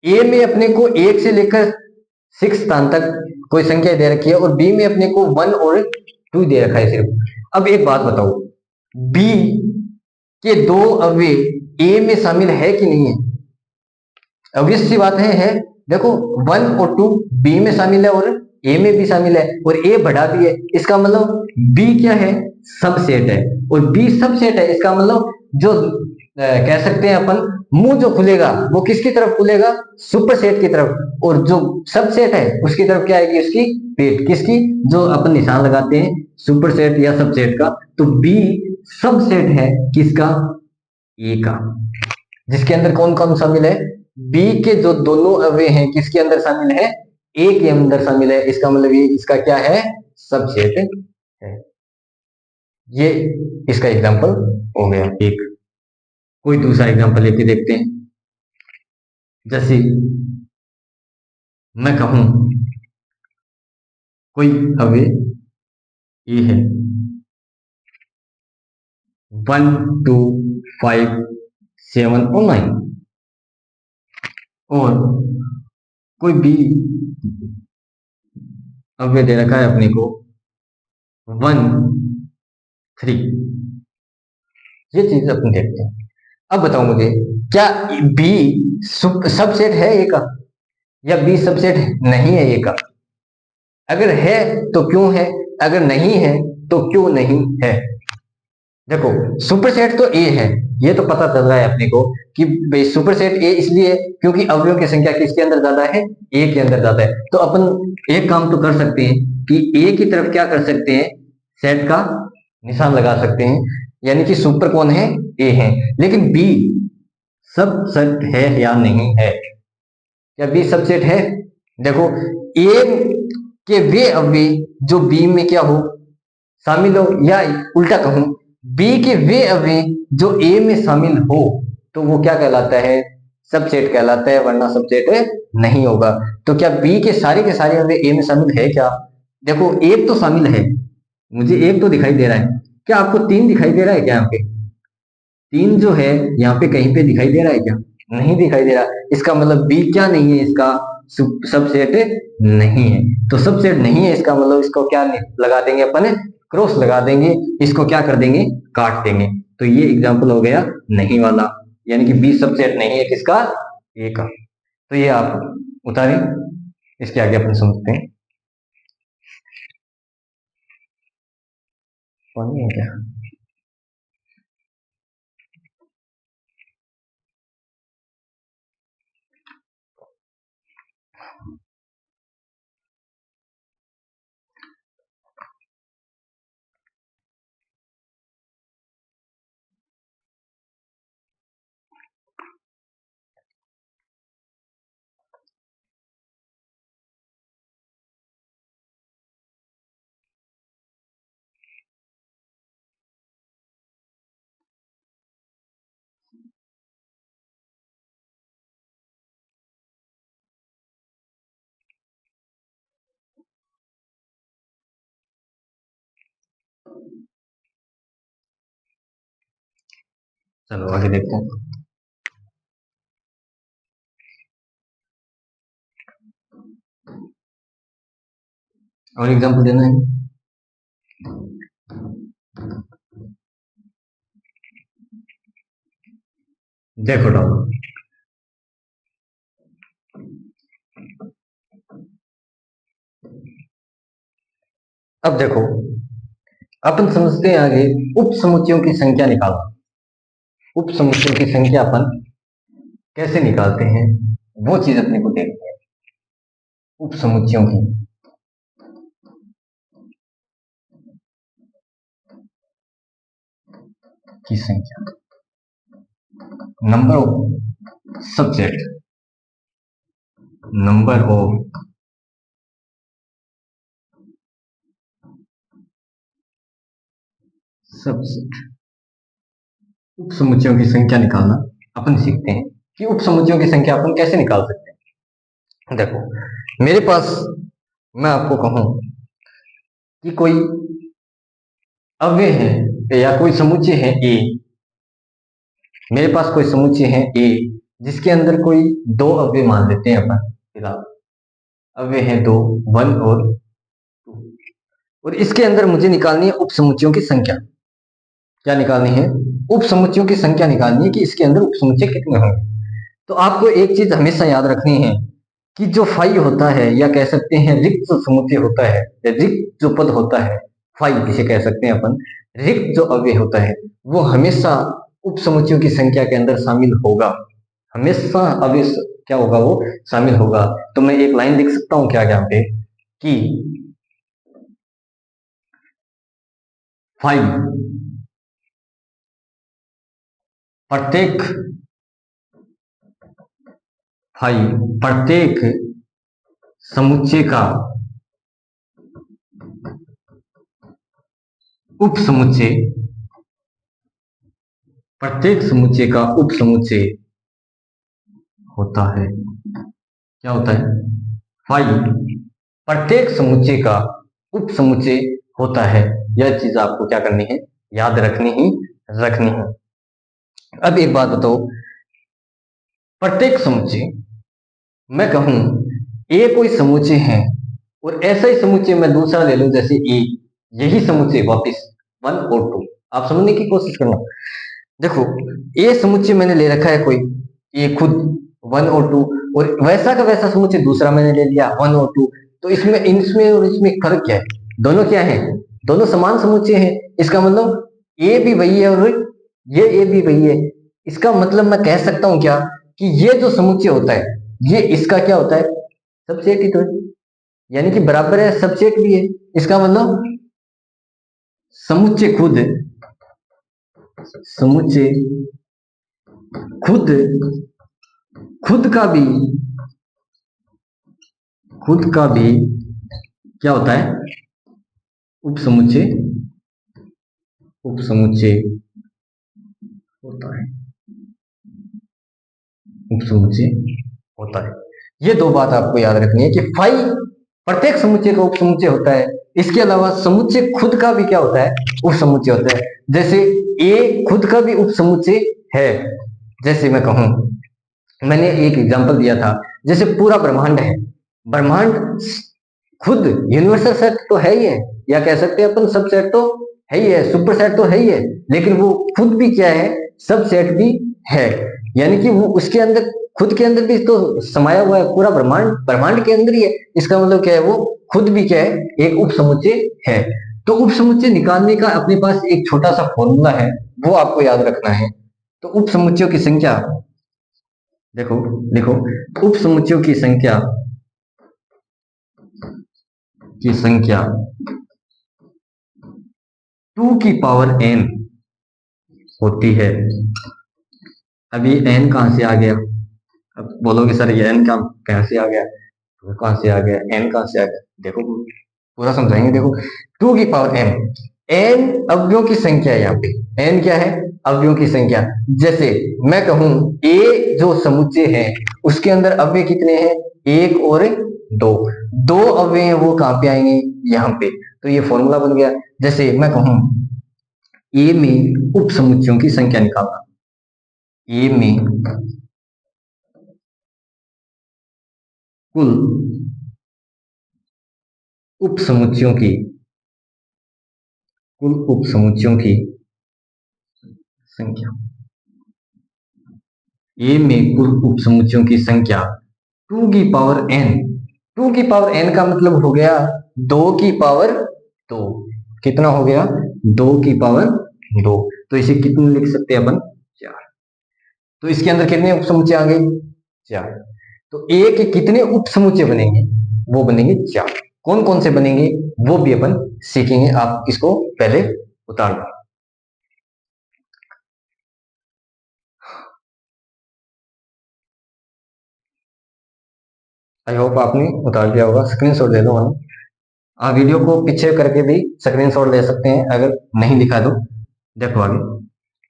ए में अपने को 1 से लेकर 6 स्थान तक कोई संख्या दे रखी है, और बी में अपने को 1 और 2 दे रखा है सिर्फ। अब एक बात बताओ, बी के दो अवयव ए में शामिल है कि नहीं है? ऑब्वियस सी बात है। देखो 1 और 2 बी में शामिल है और ए में भी शामिल है, और ए बड़ा भी है। इसका मतलब बी क्या है? सबसेट है। और बी सबसेट है, इसका मतलब जो कह सकते हैं अपन, मुंह जो खुलेगा वो किसकी तरफ खुलेगा? सुपरसेट की तरफ। और जो सबसेट है उसकी तरफ क्या आएगी? उसकी पेट। किसकी? जो अपन निशान लगाते हैं सुपरसेट या सबसेट का। तो बी सबसेट है किसका? ए का। जिसके अंदर कौन कौन शामिल है? बी के जो दोनों अवयव हैं किसके अंदर शामिल है? ए के अंदर शामिल है। इसका मतलब ये इसका क्या है? सबसेट है। ये इसका एग्जांपल हो गया एक। कोई दूसरा एग्जांपल लेके देखते हैं। जैसे मैं कहूं कोई अवयव ए है 1 2 5 7 और 9, और कोई बी अवयव दे रखा है अपने को 1 3। ये चीज अपन देखते हैं। अब बताओ मुझे, क्या बी सबसेट है ए का, या बी सबसेट नहीं है ए का? अगर है तो क्यों है, अगर नहीं है तो क्यों नहीं है? देखो सुपरसेट तो ए है, ये तो पता चल रहा है अपने को कि सुपरसेट ए इसलिए क्योंकि अवयवों की संख्या किसके अंदर ज्यादा है? ए के अंदर ज्यादा है। तो अपन एक काम तो कर सकते हैं कि ए की तरफ क्या कर सकते हैं? सेट का निशान लगा सकते हैं, यानी कि सुपर कौन है? ए है। लेकिन बी सबसेट है या नहीं है? क्या बी सबसेट है? देखो ए के वे अवयव जो बी में क्या हो? शामिल हो, या उल्टा कहूं बी के वे अवयव जो ए में शामिल हो, तो वो क्या कहलाता है? सबसेट कहलाता है, वरना सबसेट नहीं होगा। तो क्या बी के सारे अवयव ए में शामिल है क्या? देखो एक तो शामिल है, मुझे एक तो दिखाई दे रहा है, क्या आपको तीन दिखाई दे रहा है क्या? यहाँ पे तीन जो है यहाँ पे कहीं पे दिखाई दे रहा है क्या? नहीं दिखाई दे रहा। इसका मतलब बी क्या नहीं है, इसका सबसेट नहीं है। तो सबसेट नहीं है इसका मतलब इसको क्या लगा देंगे अपन, क्रॉस लगा देंगे, इसको क्या कर देंगे, काट देंगे। तो ये एग्जाम्पल हो गया नहीं वाला, यानी कि बी सबसेट नहीं है किसका, ए का। तो ये आप उतारें, इसके आगे अपन समझते हैं। पानी है क्या? चलो आगे देखते हैं। और एग्जाम्पल देना है। देखो डाउन, अब देखो अपन समझते हैं आगे उप समुच्चयों की संख्या निकालना। उप समुच्चयों की संख्या अपन कैसे निकालते हैं वो चीज अपने को देखनी है। उप समुच्चयों की संख्या, number of subset, number of subset. उप समुच्चयों की संख्या निकालना अपन सीखते हैं कि उप समुच्चयों की संख्या अपन कैसे निकाल सकते हैं। देखो मेरे पास, मैं आपको कहूं कि कोई अव्यय है या कोई समुच्चय है ए, मेरे पास कोई समुच्चय है ए जिसके अंदर कोई दो अव्यय मान लेते हैं अपन फिलहाल, अव्यय है दो, वन और टू, और इसके अंदर मुझे निकालनी है उप समुच्चयों की संख्या। क्या निकालनी है? उप समुच्चयों की संख्या निकालनी है कि इसके अंदर उप समुच्चय कितने होंगे। तो आपको एक चीज हमेशा याद रखनी है कि जो फाई होता है, या कह सकते हैं रिक्त जो समुच्चय होता है, रिक्त जो पद होता है, फाई जिसे कह सकते हैं अपन, रिक्त जो अव्यय होता है वो हमेशा उप समुच्चयों की संख्या के अंदर शामिल होगा। हमेशा अव्यय क्या होगा, वो शामिल होगा। तो मैं एक लाइन लिख सकता हूं क्या यहाँ पे कि फाई प्रत्येक, फाई प्रत्येक समुच्चय का उप समुच्चय, प्रत्येक समुच्चय का उप समुच्चय होता है। क्या होता है? फाई प्रत्येक समुच्चय का उप समुच्चय होता है। यह चीज आपको क्या करनी है, याद रखनी है। अब एक बात बताओ, प्रत्येक समुच्चय, मैं कहूं ए कोई समुच्चय है और ऐसा ही समुच्चय मैं दूसरा ले लूं जैसे ए, यही समुच्चय वापिस वन और टू, आप समझने की कोशिश करना। देखो ए समुच्चय मैंने ले रखा है कोई, ए खुद वन और टू, और वैसा का वैसा समुच्चय दूसरा मैंने ले लिया वन और टू। तो इसमें इसमें और इसमें फर्क क्या है? दोनों क्या है? दोनों समान समुच्चय है। इसका मतलब ए भी वही है और ये ए भी वही है। इसका मतलब मैं कह सकता हूं क्या कि ये जो समुच्चय होता है ये इसका क्या होता है, सबसेट ही तो है, यानी कि बराबर है, सबसेट भी है। इसका मतलब समुच्चय खुद, समुच्चय खुद, खुद का भी, खुद का भी क्या होता है, उप समुच्चय, उप समुच्चय होता है, उप समुच्चय होता है। ये दो बात आपको याद रखनी है कि फाई प्रत्येक समुच्चय का उपसमुच्चय होता है। इसके अलावा समुच्चय खुद का भी क्या होता है, उपसमुच्चय होता है। जैसे ए खुद का भी उपसमुच्चय है। जैसे मैं कहूं, मैंने एक एग्जांपल दिया था, जैसे पूरा ब्रह्मांड है, ब्रह्मांड खुद यूनिवर्सल सेट तो है ही है, या कह सकते हैं अपन सब सेट तो है ही है, सुपर सेट तो है ही है, लेकिन वो खुद भी क्या है, सब सेट भी है। यानी कि वो उसके अंदर, खुद के अंदर भी तो समाया हुआ है, पूरा ब्रह्मांड ब्रह्मांड के अंदर ही है। इसका मतलब क्या है, वो खुद भी क्या है, एक उप समुच्चय है। तो उप समुच्चय निकालने का अपने पास एक छोटा सा फॉर्मूला है, वो आपको याद रखना है। तो उप समुच्चयों की संख्या देखो, देखो, उप समुच्चयों की संख्या 2 की पावर n होती है। अभी n कहां से आ गया? अब बोलोगे सर ये n कहां से आ गया, तो कहां से आ गया, n कहां से आ गया? देखो पूरा समझाएंगे। देखो 2 की पावर n, n अवयवों की संख्या है। यहाँ पे n क्या है, अवयवों की संख्या। जैसे मैं कहूं a जो समुच्चय है उसके अंदर अवयव कितने हैं, 1 और 2, दो अवयव हैं, वो कहां पे आएंगे, यहाँ पे। तो ये फॉर्मूला बन गया। जैसे मैं कहूं a में उप समुच्चयों की संख्या निकालना, a में कुल उप समुच्चयों की कुल उप समुच्चयों की संख्या, ए में कुल उप समुच्चयों की संख्या 2 की पावर n। 2 की पावर n का मतलब हो गया 2 की पावर 2। कितना हो गया, 2 की पावर 2। तो इसे कितने लिख सकते हैं अपन, 4। तो इसके अंदर कितने उप समुच्चय आ गए, 4। तो ए के कितने उप समुच्चय बनेंगे, वो बनेंगे 4। कौन कौन से बनेंगे वो भी अपन सीखेंगे। आप इसको पहले उतार दो। आई होप आपने उतार दिया होगा, स्क्रीनशॉट ले लो वरना आप वीडियो को पीछे करके भी स्क्रीनशॉट ले सकते हैं, अगर नहीं लिखा तो। देखो आगे,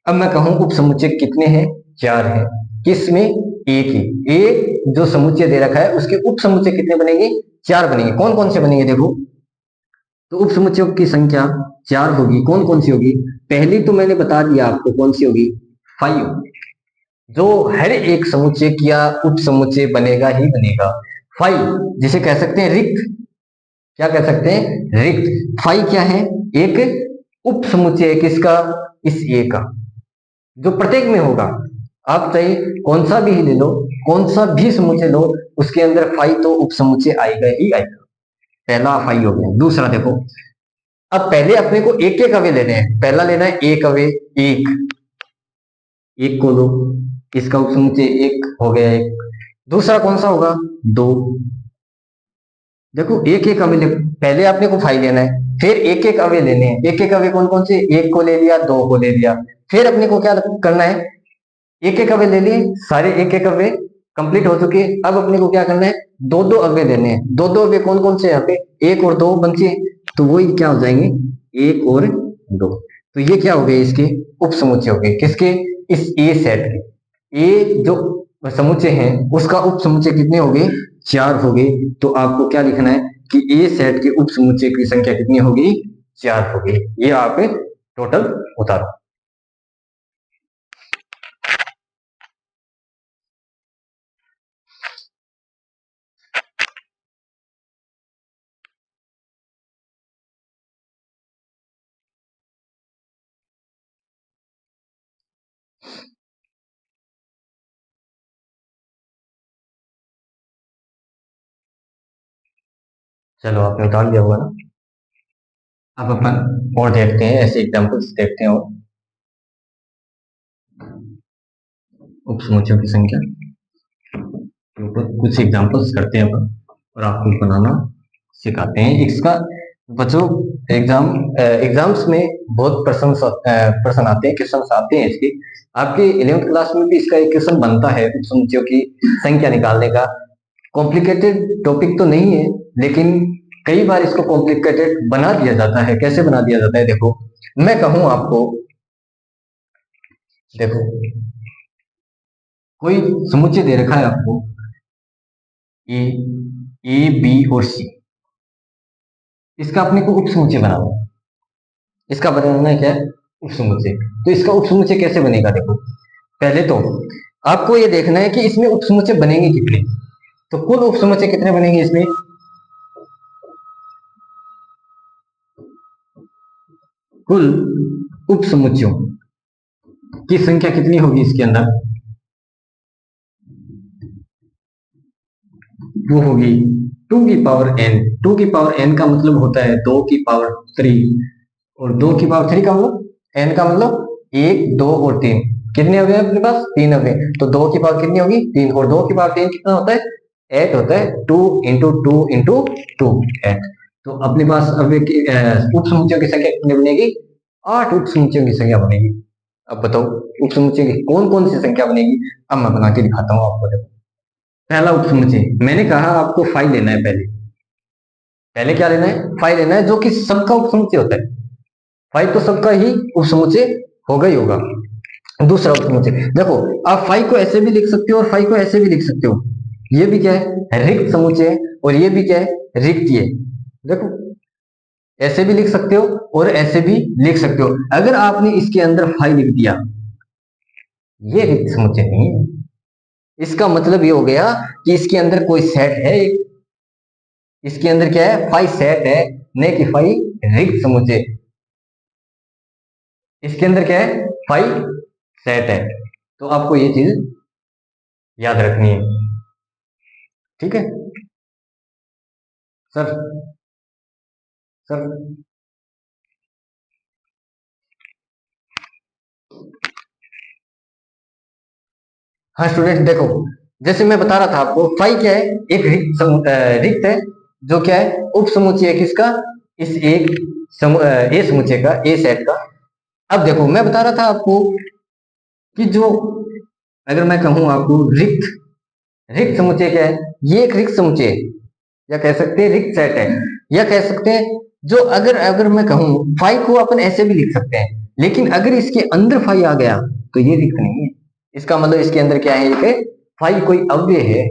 अब मैं कहूं उप समुच्चय कितने हैं, 4 हैं। किसमें, ए की, ए जो समुच्चय दे रखा है उसके उप समुच्चय कितने बनेंगे, 4 बनेंगे। कौन कौन से बनेंगे, देखो। तो उप समुच्चयों की संख्या 4 होगी। कौन कौन सी होगी, पहली तो मैंने बता दिया आपको कौन सी होगी, 5। जो हर एक समुच्चय किया उप समुच्चय बनेगा ही बनेगा, 5, जिसे कह सकते हैं रिक्त। क्या कह सकते हैं, रिक्त। फाई क्या है, एक उप समुच्चय है, किसका, इस ए का, जो प्रत्येक में होगा। आप चाहे कौन सा भी ले लो, कौन सा भी समुच्चय लो, उसके अंदर फाई तो उप समुच्चय आएगा ही आएगा। पहला फाई हो गया। दूसरा देखो, अब पहले अपने को एक एक अवयव लेने हैं। पहला लेना है एक अवयव, एक, एक को लो, इसका उप समुच्चय एक हो गया, एक। दूसरा कौन सा होगा, 2। देखो एक एक अवयव पहले आपने को फाइल लेना है, फिर एक एक अवयव लेने हैं। एक एक अवयव कौन कौन से, एक को ले लिया, 2 को ले लिया। फिर अपने को क्या करना है, एक एक अवयव ले लिए, सारे एक एक अवयव कंप्लीट हो चुके। अब अपने को क्या करना है, दो दो अवयव लेने हैं। दो दो अवयव कौन कौन से, यहाँ पे 1 और 2 बचे, तो वही क्या हो जाएंगे, 1 और 2। तो ये क्या हो गए, इसके उप समुच्चय हो गए, किसके, इस ए सेट के। ए जो समुच्चय है उसका उप समुच्चय कितने हो गए, 4 हो गए। तो आपको क्या लिखना है कि ए सेट के उप समुच्चय की संख्या कितनी होगी, 4 हो गई। ये आप टोटल उतारो। चलो आपने उतार दिया होगा ना। अब अपन और देखते हैं, ऐसे एग्जांपल्स देखते हैं, और उप समुच्चयों की संख्या के ऊपर कुछ एग्जांपल्स करते हैं अपन, और आपको बनाना सिखाते हैं। इसका बच्चों एग्जाम्स में बहुत प्रश्न आते हैं, क्वेश्चन आते हैं इसके। आपके 11th क्लास में भी इसका एक क्वेश्चन बनता है उप समुच्चयों की संख्या निकालने का। कॉम्प्लिकेटेड टॉपिक तो नहीं है, लेकिन कई बार इसको कॉम्प्लिकेटेड बना दिया जाता है। कैसे बना दिया जाता है, देखो मैं कहूं आपको, देखो कोई समुच्चय दे रखा है आपको, ए, ए बी और सी। इसका अपने को उपसमुच्चय बनाना है। इसका बनाना है क्या है? उपसमुच्चय। तो इसका उपसमुच्चय कैसे बनेगा? देखो, पहले तो आपको ये देखना है कि इसमें उपसमुच्चय बनेंगे कितने। तो कुल उपसमुच्चय कितने बनेंगे इसमें? कुल उपसमुच्चयों की संख्या कितनी होगी इसके अंदर? वो होगी 2 की पावर n। 2 की पावर n का मतलब होता है 2 की पावर 3। और 2 की पावर 3 का मतलब n का मतलब 1, 2 और 3। कितने हो गए अपने पास? 3 हो गए। तो 2 की पावर कितनी होगी? 3। और 2 की पावर 3 कितना होता है? 8 होता है। 2 × 2 × 2 8। तो अपने पास अब उपसमुच्चयों की संख्या कितनी बनेगी? 8 उपसमुच्चयों की संख्या बनेगी। अब बताओ उपसमुच्चय की कौन कौन सी संख्या बनेगी? अब मैं बना के दिखाता हूँ आपको। देखो, पहला उपसमुच्चय मैंने कहा आपको फाइव लेना है। पहले पहले क्या लेना है? फाइव लेना है, जो कि सबका उपसमुच्चय होता है। फाइव तो सबका ही उपसमुच्चय होगा ही होगा। दूसरा उपसमुच्चय देखो, आप फाइव को ऐसे भी लिख सकते हो और फाइव को ऐसे भी लिख सकते हो। ये भी क्या है? रिक्त समुच्चय। और ये भी क्या है? रिक्तीय। देखो, ऐसे भी लिख सकते हो और ऐसे भी लिख सकते हो। अगर आपने इसके अंदर फाइव लिख दिया, ये रिक्त समुच्चय नहीं है। इसका मतलब ये हो गया कि इसके अंदर कोई सेट है। इसके अंदर क्या है? फाइव सेट है, न कि फाइव रिक्त समुच्चय। इसके अंदर क्या है? फाइव सेट है। तो आपको ये चीज याद रखनी है, ठीक है सर? सर, हाँ स्टूडेंट देखो, जैसे मैं बता रहा था आपको, फाइव क्या है? एक रिक्त है, जो क्या है? उप समुच्चय है किसका? इस एक ए समुच्चय का, ए सेट का। अब देखो, मैं बता रहा था आपको कि जो, अगर मैं कहूं आपको रिक्त, रिक्त समुच्चय क्या है? ये एक रिक्त समुच्चय है, या कह सकते हैं रिक्त सेट है, या कह सकते हैं जो, अगर अगर मैं कहूं, फाइव को अपन ऐसे भी लिख सकते हैं, लेकिन अगर इसके अंदर फाइव आ गया तो ये रिक्त नहीं है। इसका मतलब इसके अंदर क्या है? एक फाइव कोई अव्यय है,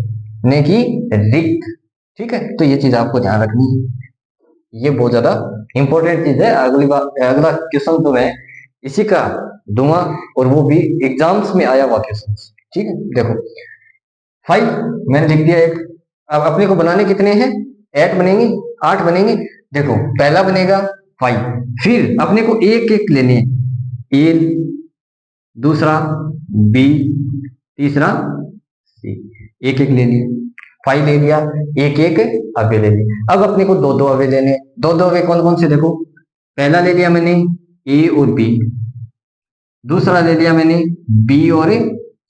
न कि रिक्त। ठीक है, तो ये चीज आपको ध्यान रखनी है। ये बहुत ज्यादा इंपॉर्टेंट चीज है। अगली बार अगला क्वेश्चन तो मैं इसी का दूंगा, और वो भी एग्जाम्स में आया हुआ क्वेश्चन। ठीक है, देखो, फाइव मैंने लिख दिया एक। अब अपने को बनाने कितने हैं? 8 बनेंगे, 8 बनेंगे। देखो, पहला बनेगा फाइव, फिर अपने को एक एक लेने हैं। ए, दूसरा बी, तीसरा सी। एक एक ले लिया, फाइव ले लिया, एक एक अव्यय ले लिया। अब अपने को दो दो अव्यय लेने। दो दो अव्यय कौन कौन से? देखो, पहला ले लिया मैंने ए और बी, दूसरा ले लिया मैंने बी और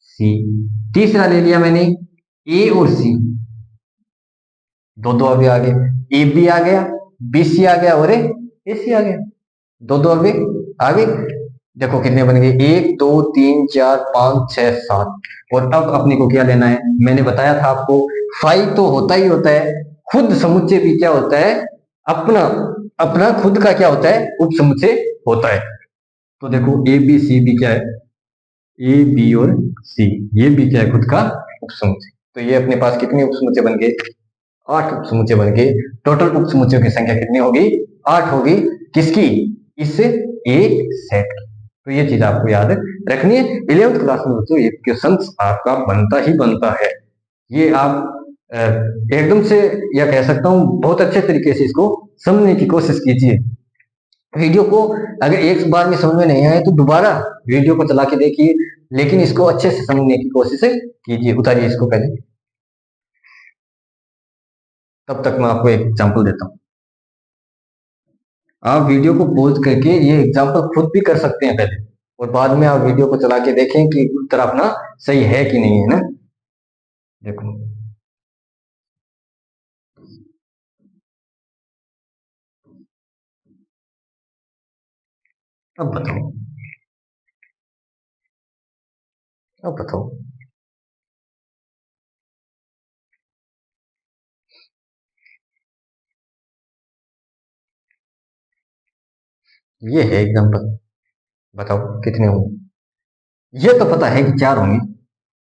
सी, तीसरा ले लिया मैंने ए और सी। दो दो अव्यय आ गए, ए बी आ गया, बी सी आ गया और ए सी आ गया। दो दो अव्यय आ गए। देखो कितने बन गए? 1, 2, 3, 4, 5, 6, 7। और अब अपने को क्या लेना है? मैंने बताया था आपको, फाइव तो होता ही होता है, खुद समुच्चय भी क्या होता है? अपना अपना खुद का क्या होता है? उप समुच्चय होता है। तो देखो, ए बी सी भी क्या है? ए बी और सी, ये भी क्या है? खुद का उप समुच्चय। तो ये अपने पास कितने उप समुच्चय बन गए? 8 उप समुच्चय बन गए। टोटल उप समुच्चयों की संख्या कितनी होगी? 8 होगी। किसकी? इस एक सेट की। तो ये चीज आपको याद रखनी है। 11th क्लास में बच्चों ये क्वेश्चन आपका बनता ही बनता है। ये आप एकदम से, या कह सकता हूँ बहुत अच्छे तरीके से इसको समझने की कोशिश कीजिए। वीडियो को अगर एक बार में समझ में नहीं आए तो दोबारा वीडियो को चला के देखिए, लेकिन इसको अच्छे से समझने की कोशिश कीजिए। उतारिए इसको पहले, तब तक मैं आपको एक एग्जांपल देता हूँ। आप वीडियो को पॉज करके ये एग्जांपल खुद भी कर सकते हैं पहले, और बाद में आप वीडियो को चला के देखें कि उत्तर अपना सही है कि नहीं है ना। देखो, अब बताओ, अब बताओ। ये है एग्जांपल, बताओ कितने होंगे? ये तो पता है कि 4 होंगे।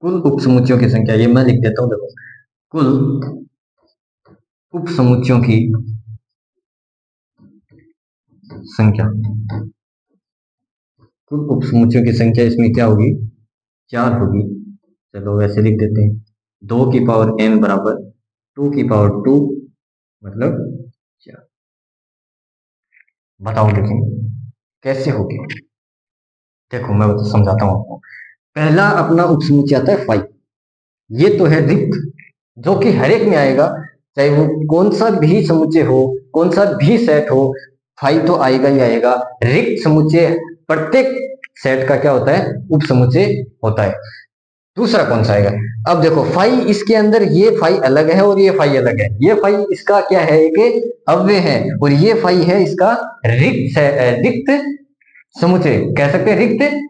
कुल उपसमुच्चयों की संख्या, ये मैं लिख देता हूँ। देखो, कुल उपसमुच्चयों की संख्या, कुल उपसमुच्चयों की संख्या इसमें क्या होगी, 4 होगी। चलो वैसे लिख देते हैं, 2 की पावर n बराबर 2 की पावर 2 मतलब 4। बताओ लेकिन कैसे होगी। देखो मैं समझाता हूँ आपको। पहला अपना उपसमुच्चय आता है 5, ये तो है रिक्त, जो कि हर एक में आएगा, चाहे वो कौन सा भी समुच्चय हो, कौन सा भी सेट हो, 5 तो आएगा ही आएगा। रिक्त समुच्चय प्रत्येक सेट का क्या होता है, उपसमुच्चय होता है। दूसरा कौन सा आएगा, अब देखो फाई, इसके अंदर ये फाई अलग है और ये फाई अलग है। ये फाई इसका क्या है, एक अव्यय है, और ये फाई है इसका रिक्त समुच्चय, कह सकते हैं रिक्त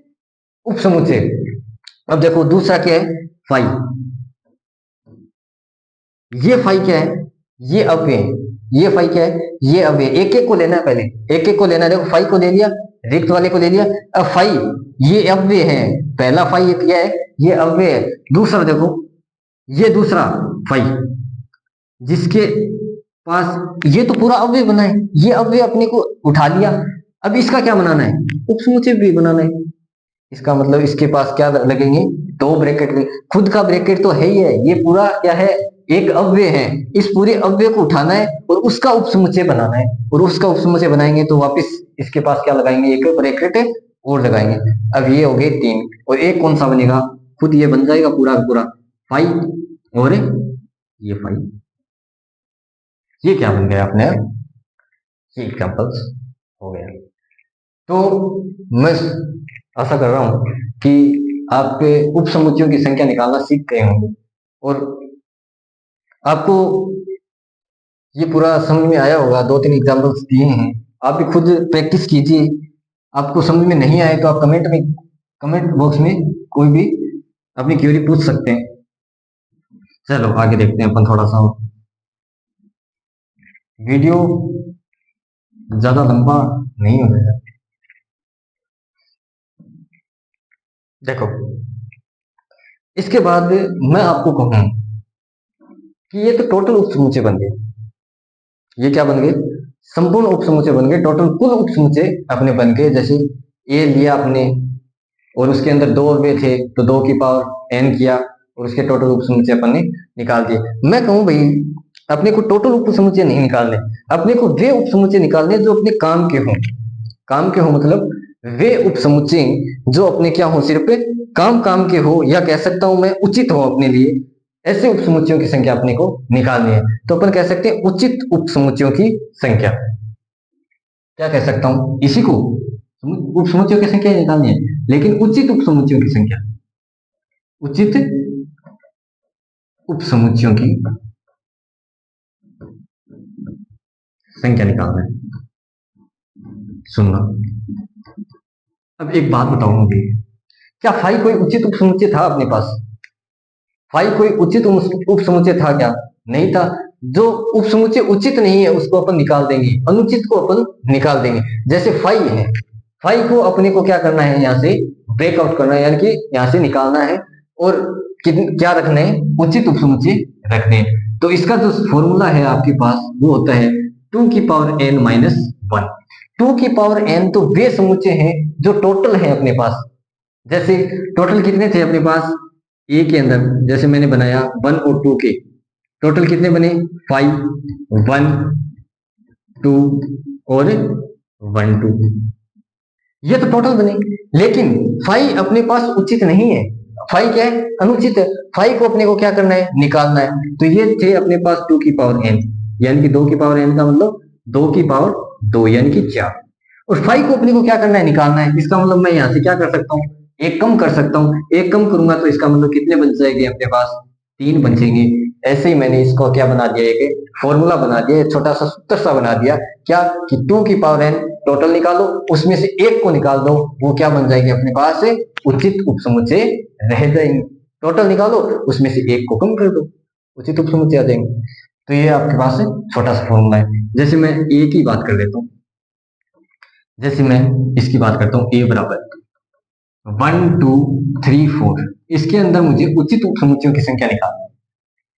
उपसमुच्चय। अब देखो दूसरा क्या है, फाई, ये फाई क्या है, ये अव्यय है। ये फाई क्या है, ये अव्यय। एक एक को लेना है, पहले एक एक को लेना है। देखो फाई को ले लिया, रिक्त वाले को ले लिया। अब फाई ये अव्यय है, पहला फाई क्या है, ये अव्यय है। दूसरा देखो, ये दूसरा फाई जिसके पास ये तो पूरा अव्यय बना है, ये अव्यय अपने को उठा लिया। अब इसका क्या बनाना है, उपसमुच्चय भी बनाना है। इसका मतलब इसके पास क्या लगेंगे, 2 ब्रैकेट में। खुद का ब्रैकेट तो है ही है, ये पूरा क्या है, एक अव्यय है। इस पूरे अव्यय को उठाना है और उसका उपसमुच्चय बनाना है, और उसका उपसमुच्चय बनाएंगे तो वापस इसके पास क्या लगाएंगे, एक ब्रैकेट और लगाएंगे। अब ये हो गए 3, और एक कौन सा बनेगा, खुद ये बन जाएगा पूरा पूरा 5, और ये 5। ये क्या बन गया अपने, ये एग्जांपल्स हो गया। तो मैं आशा कर रहा हूं कि आपके उपसमुच्चयों की संख्या निकालना सीख गए होंगे, और आपको ये पूरा समझ में आया होगा। 2-3 एग्जांपल्स दिए हैं, आप भी खुद प्रैक्टिस कीजिए। आपको समझ में नहीं आए तो आप कमेंट बॉक्स में कोई भी अपनी क्वेरी पूछ सकते हैं। चलो आगे देखते हैं अपन थोड़ा सा। वीडियो ज्यादा लंबा नहीं हो जाएगा। देखो इसके बाद मैं आपको कहूं कि ये तो टोटल उपसमुच्चय बन गए। ये क्या बन गए, संपूर्ण उपसमुच्चय बन गए। टोटल कुल उपसमुच्चय अपने बन गए। जैसे ए लिया आपने और उसके अंदर 2 अव्यय थे, तो 2 की पावर n किया और उसके टोटल उपसमुच्चय अपन ने निकाल दिए। मैं कहूं भाई अपने को टोटल उपसमुच्चय नहीं निकालने, अपने को वे उपसमुच्चय निकालने जो अपने काम के हों। काम के हो मतलब वे उपसमुच्चय जो अपने क्या हो, सिर्फ काम के हो, या कह सकता हूं मैं उचित हो अपने लिए। ऐसे उपसमुच्चयों की संख्या अपने को निकालनी है। तो अपन कह सकते हैं उचित उपसमुच्चयों की संख्या। क्या कह सकता हूं, इसी को उपसमुच्चयों की संख्या निकालनी है, लेकिन उचित उपसमुच्चयों की संख्या, उचित उपसमुच्चयों की संख्या निकालना है। सुनना, अब एक बात बताओ मुझे, क्या फाई कोई उचित उपसमुच्चय था अपने पास? फाई कोई उचित उपसमुच्चय था क्या? नहीं था। जो उपसमुच्चय उचित नहीं है उसको अपन निकाल देंगे, अनुचित को अपन निकाल देंगे। जैसे फाई है, फाई को अपने को क्या करना है, यहाँ से ब्रेकआउट करना है, यानी कि यहाँ से निकालना है, और क्या रखना है, उचित उपसमुच्चय रखने हैं। तो इसका जो फॉर्मूला है आपके पास वो होता है 2 की पावर n माइनस 1। 2 की पावर n तो वे समुच्चय हैं जो टोटल है अपने पास। जैसे टोटल कितने थे अपने पास, ए के अंदर जैसे मैंने बनाया 1 और 2 के टोटल कितने बने, 5, 1 2 और 1 2, ये तो टोटल बने। लेकिन 5 अपने पास उचित नहीं है, 5 क्या है, अनुचित है। 5 को अपने को क्या करना है, निकालना है। तो ये थे अपने पास 2 की पावर n, यानी कि 2 की पावर n का मतलब 2 की पावर 2 यानी कि 4। और 5 को अपने को क्या करना है, निकालना है। इसका मतलब मैं यहाँ से क्या कर सकता हूँ, एक कम कर सकता हूँ। एक कम करूंगा तो इसका मतलब कितने बन जाएंगे अपने पास, 3 बचेंगे। ऐसे ही मैंने इसको क्या बना दिया, एक फॉर्मूला बना दिया, एक छोटा सा सूत्र सा बना दिया, क्या कि 2 की पावर n टोटल निकालो, उसमें से एक को निकाल दो, वो क्या बन जाएगी अपने पास, उचित उपसमुच्चय रह जाएंगे। टोटल निकालो, उसमें से एक को कम कर दो, उचित उपसमुच्चय आ जाएंगे। तो ये आपके पास छोटा सा फॉर्मूला है। जैसे मैं ए की बात कर लेता हूँ, जैसे मैं इसकी बात करता हूँ, ए बराबर 1 2 3 4, इसके अंदर मुझे उचित उपसमुच्चयों की संख्या निकालनी है।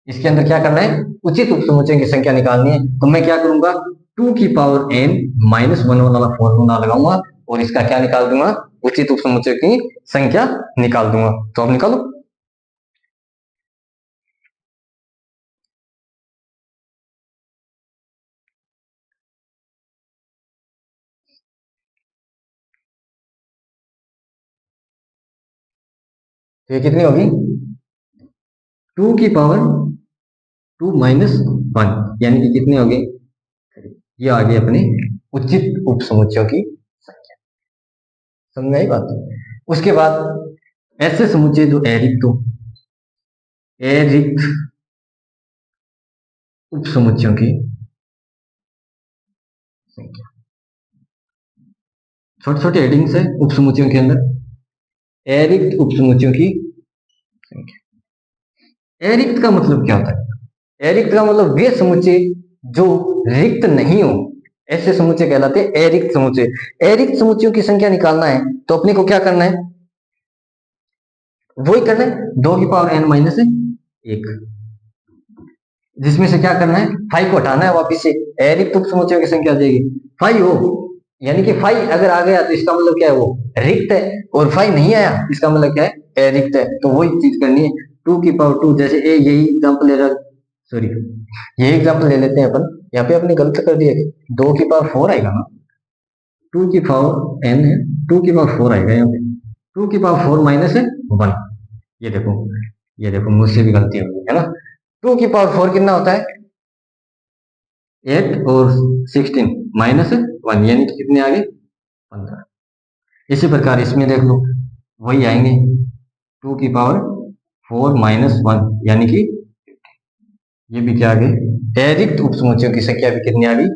इसके अंदर क्या करना है, उचित उपसमुच्चयों की संख्या निकालनी है। तो मैं क्या करूंगा, 2 की पावर n -1 वाला फॉर्मूला लगाऊंगा और इसका क्या निकाल दूंगा, उचित उपसमुच्चय की संख्या निकाल दूंगा। तो अब निकालो। तो ये कितनी होगी, 2 की पावर 2 - 1 यानी कि कितनी होगी, ये आ गई अपनी उचित उपसमुच्चयों की संख्या। समझ में आई बात। उसके बाद ऐसे समुच्चय जो अरिक्त हो, अरिक्त उपसमुच्चयों की संख्या, छोटे छोटे हेडिंग्स है उपसमुच्चयों के अंदर, अरिक्त उपसमुच्चयों की संख्या। अरिक्त का मतलब क्या होता है, अरिक्त का मतलब वे समुच्चय जो रिक्त नहीं हो, ऐसे समुच्चय कहलाते हैं अरिक्त समुच्चय। अरिक्त समुच्चयों की संख्या निकालना है तो अपने को क्या करना है, वही करना है 2 की पावर n माइनस 1, जिसमें से क्या करना है, 5 को हटाना है वापिस से, अरिक्त उपसमुच्चयों की संख्या आ जाएगी 5 हो, यानी कि 5 अगर आ गया तो इसका मतलब क्या है, वो रिक्त है, और 5 नहीं आया इसका मतलब क्या है, अरिक्त है। तो वही चीज करनी है, 2 की पावर 2, जैसे यही एग्जाम्पल ले रहा, सॉरी यही एग्जाम्पल ले लेते हैं अपन, यहाँ पे अपने गलत कर दिया, 2 की पावर 4 आएगा ना, 2 की पावर n है, 2 की पावर 4 आएगा यहाँ पे, 2 की पावर 4 माइनस 1, ये देखो, ये देखो मुझसे भी गलती हो गई है ना। 2 की पावर 4 कितना होता है, 8 और 16 -1 यानी कि कितने आ गए, 15। इसी प्रकार इसमें देख लो, वही आएंगे 2 की पावर 4 -1 यानी कि ये भी क्या आ गई, अरिक्त उपसमुच्चयों की संख्या भी कितनी आ गई,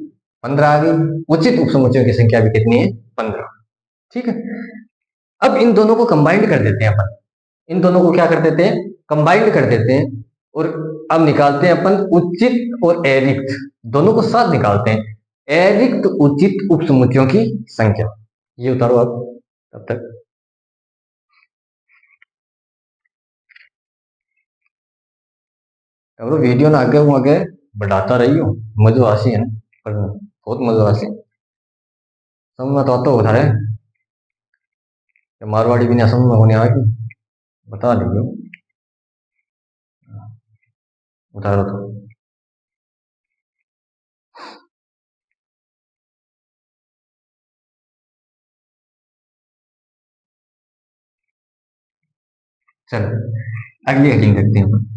15 आ गई। उचित उपसमुच्चयों की संख्या भी कितनी है, 15। ठीक है, अब इन दोनों को कंबाइंड कर देते हैं अपन, इन दोनों को क्या कर देते हैं, कंबाइंड कर देते हैं, और अब निकालते हैं अपन उचित और अरिक्त, दोनों को साथ निकालते हैं, अरिक्त उचित उपसमुच्चयों की संख्या। ये उतारो आप तब तक। और वीडियो ना आगे बढ़ाता रही हो, मजो आसी है ना पढ़ना, बहुत मजो आसी, समझ में तो आता होता है, मारवाड़ी भी नहीं समझ में होने आएगी, बता दीजिए, उतारो तो। चलो अगली हेडिंग देखते हैं अपन।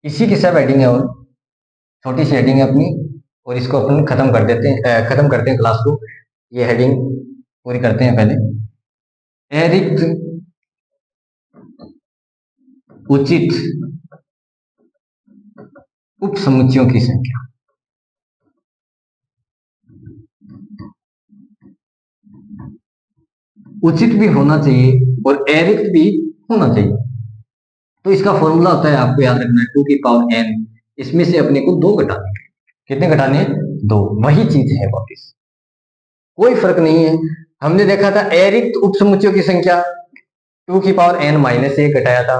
इसी की सब हेडिंग है, और छोटी सी हेडिंग है अपनी, और इसको अपन खत्म कर देते हैं, खत्म करते हैं क्लास को, ये हेडिंग पूरी करते हैं पहले। अरिक्त उचित उपसमुच्चयों की संख्या। उचित भी होना चाहिए और अरिक्त भी होना चाहिए, तो इसका फॉर्मूला होता है, आपको याद रखना है, 2 की पावर n, इसमें से अपने को 2 घटाने, कितने घटाने हैं, 2, वही चीज है वापिस, कोई फर्क नहीं है। हमने देखा था अरिक्त उपसमुच्चयों की संख्या 2 की पावर n माइनस 1 घटाया था,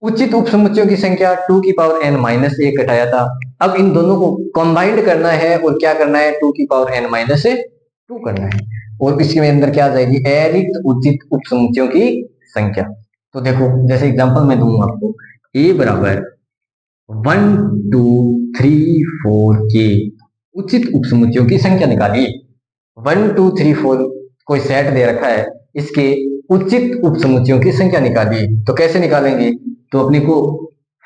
उचित उपसमुच्चयों की संख्या 2 की पावर n माइनस 1 घटाया था। अब इन दोनों को कंबाइंड करना है, और क्या करना है, 2 की पावर n माइनस 2 करना है, और इसके अंदर क्या आ जाएगी, अरिक्त उचित उपसमुच्चयों की संख्या। तो देखो जैसे एग्जांपल मैं दूंगा आपको, a बराबर 1 2 3 4 के उचित उपसमुच्चयों की संख्या निकालिए। 1 2 3 4 कोई सेट दे रखा है, इसके उचित उपसमुच्चयों की संख्या निकालिए। तो कैसे निकालेंगे, तो अपने को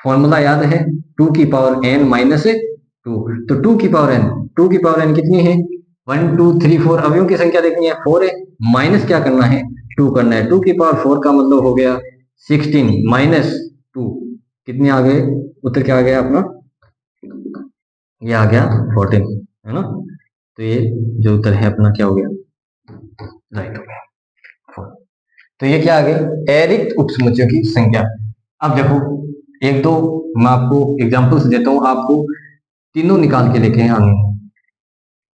फॉर्मूला याद है, 2 की पावर n माइनस 2, तो 2 की पावर n, 2 की पावर n कितनी है, 1 2 3 4 अवयवों की संख्या देखनी है, 4 है, माइनस क्या करना है, 2 करना है। 2 की पावर 4 का मतलब हो गया 16 माइनस 2, कितने आ गए, उत्तर क्या आ गया अपना, ये आ गया 14, है ना। तो ये जो उत्तर है अपना क्या हो गया, राइट हो गया 4। तो ये क्या आ गई, अरिक्त उपसमुच्चयों की संख्या। अब देखो एक दो मैं आपको एग्जांपल्स देता हूं, आपको तीनों निकाल के लेके आने,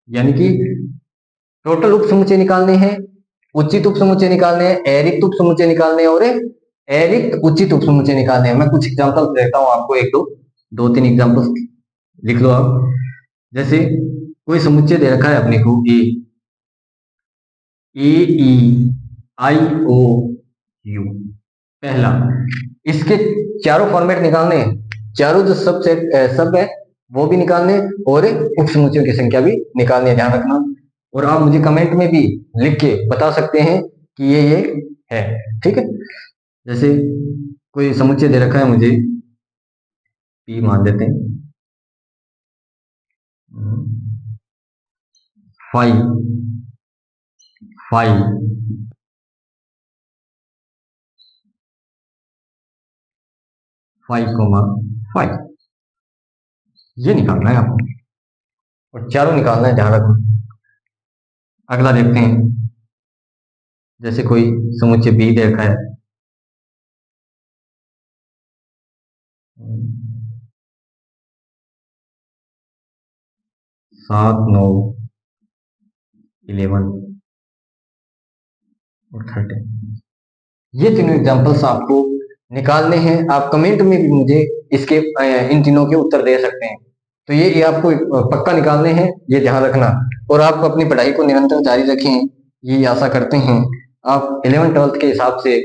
यानी कि टोटल उपसमुच्चय निकालने हैं, उचित उपसमुच्चय निकालने हैं, अरिक्त उपसमुच्चय निकालने हैं, और अरिक्त उचित उपसमुच्चय निकालने हैं। मैं कुछ एग्जांपल देता हूँ आपको, दो तीन एग्जांपल्स लिख लो आप। जैसे कोई समुच्चय दे रखा है अपने को AEIOU, पहला, इसके चारों फॉर्मेट निकालने हैं, चारों जो सब है वो भी निकालने, और उपसमुच्चयों की संख्या भी निकालनी है, ध्यान रखना। और आप मुझे कमेंट में भी लिख के बता सकते हैं कि ये है, ठीक है। जैसे कोई समुच्चय दे रखा है मुझे, P मान लेते हैं, 5 5 5,5, ये निकालना है आपको, और चारों निकालना है, ध्यान रखना। अगला देखते हैं, जैसे कोई समुच्चय बी दे रखा है, 7 9 11 और 13, ये तीनों एग्जांपल्स आपको निकालने हैं। आप कमेंट में भी मुझे इसके इन तीनों के उत्तर दे सकते हैं। तो ये आपको पक्का निकालने हैं, ये ध्यान रखना। और आप अपनी पढ़ाई को निरंतर जारी रखें, ये आशा करते हैं। आप 11th 12th के हिसाब से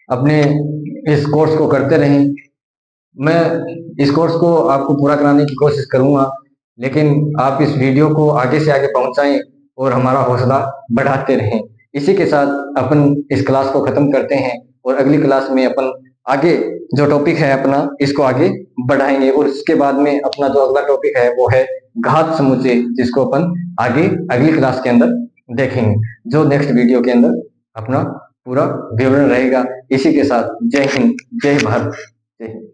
अपने इस कोर्स को करते रहें। मैं इस कोर्स को आपको पूरा कराने की कोशिश करूंगा, लेकिन आप इस वीडियो को आगे से आगे पहुंचाएं और हमारा हौसला बढ़ाते रहें। इसी के साथ अपन इस क्लास को खत्म करते हैं, और अगली क्लास में अपन आगे जो टॉपिक है अपना, इसको आगे बढ़ाएंगे। और इसके बाद में अपना जो अगला टॉपिक है वो है घात समुच्चय, जिसको अपन आगे अगली क्लास के अंदर देखेंगे, जो नेक्स्ट वीडियो के अंदर अपना पूरा विवरण रहेगा। इसी के साथ जय हिंद, जय भारत, जय हिंद।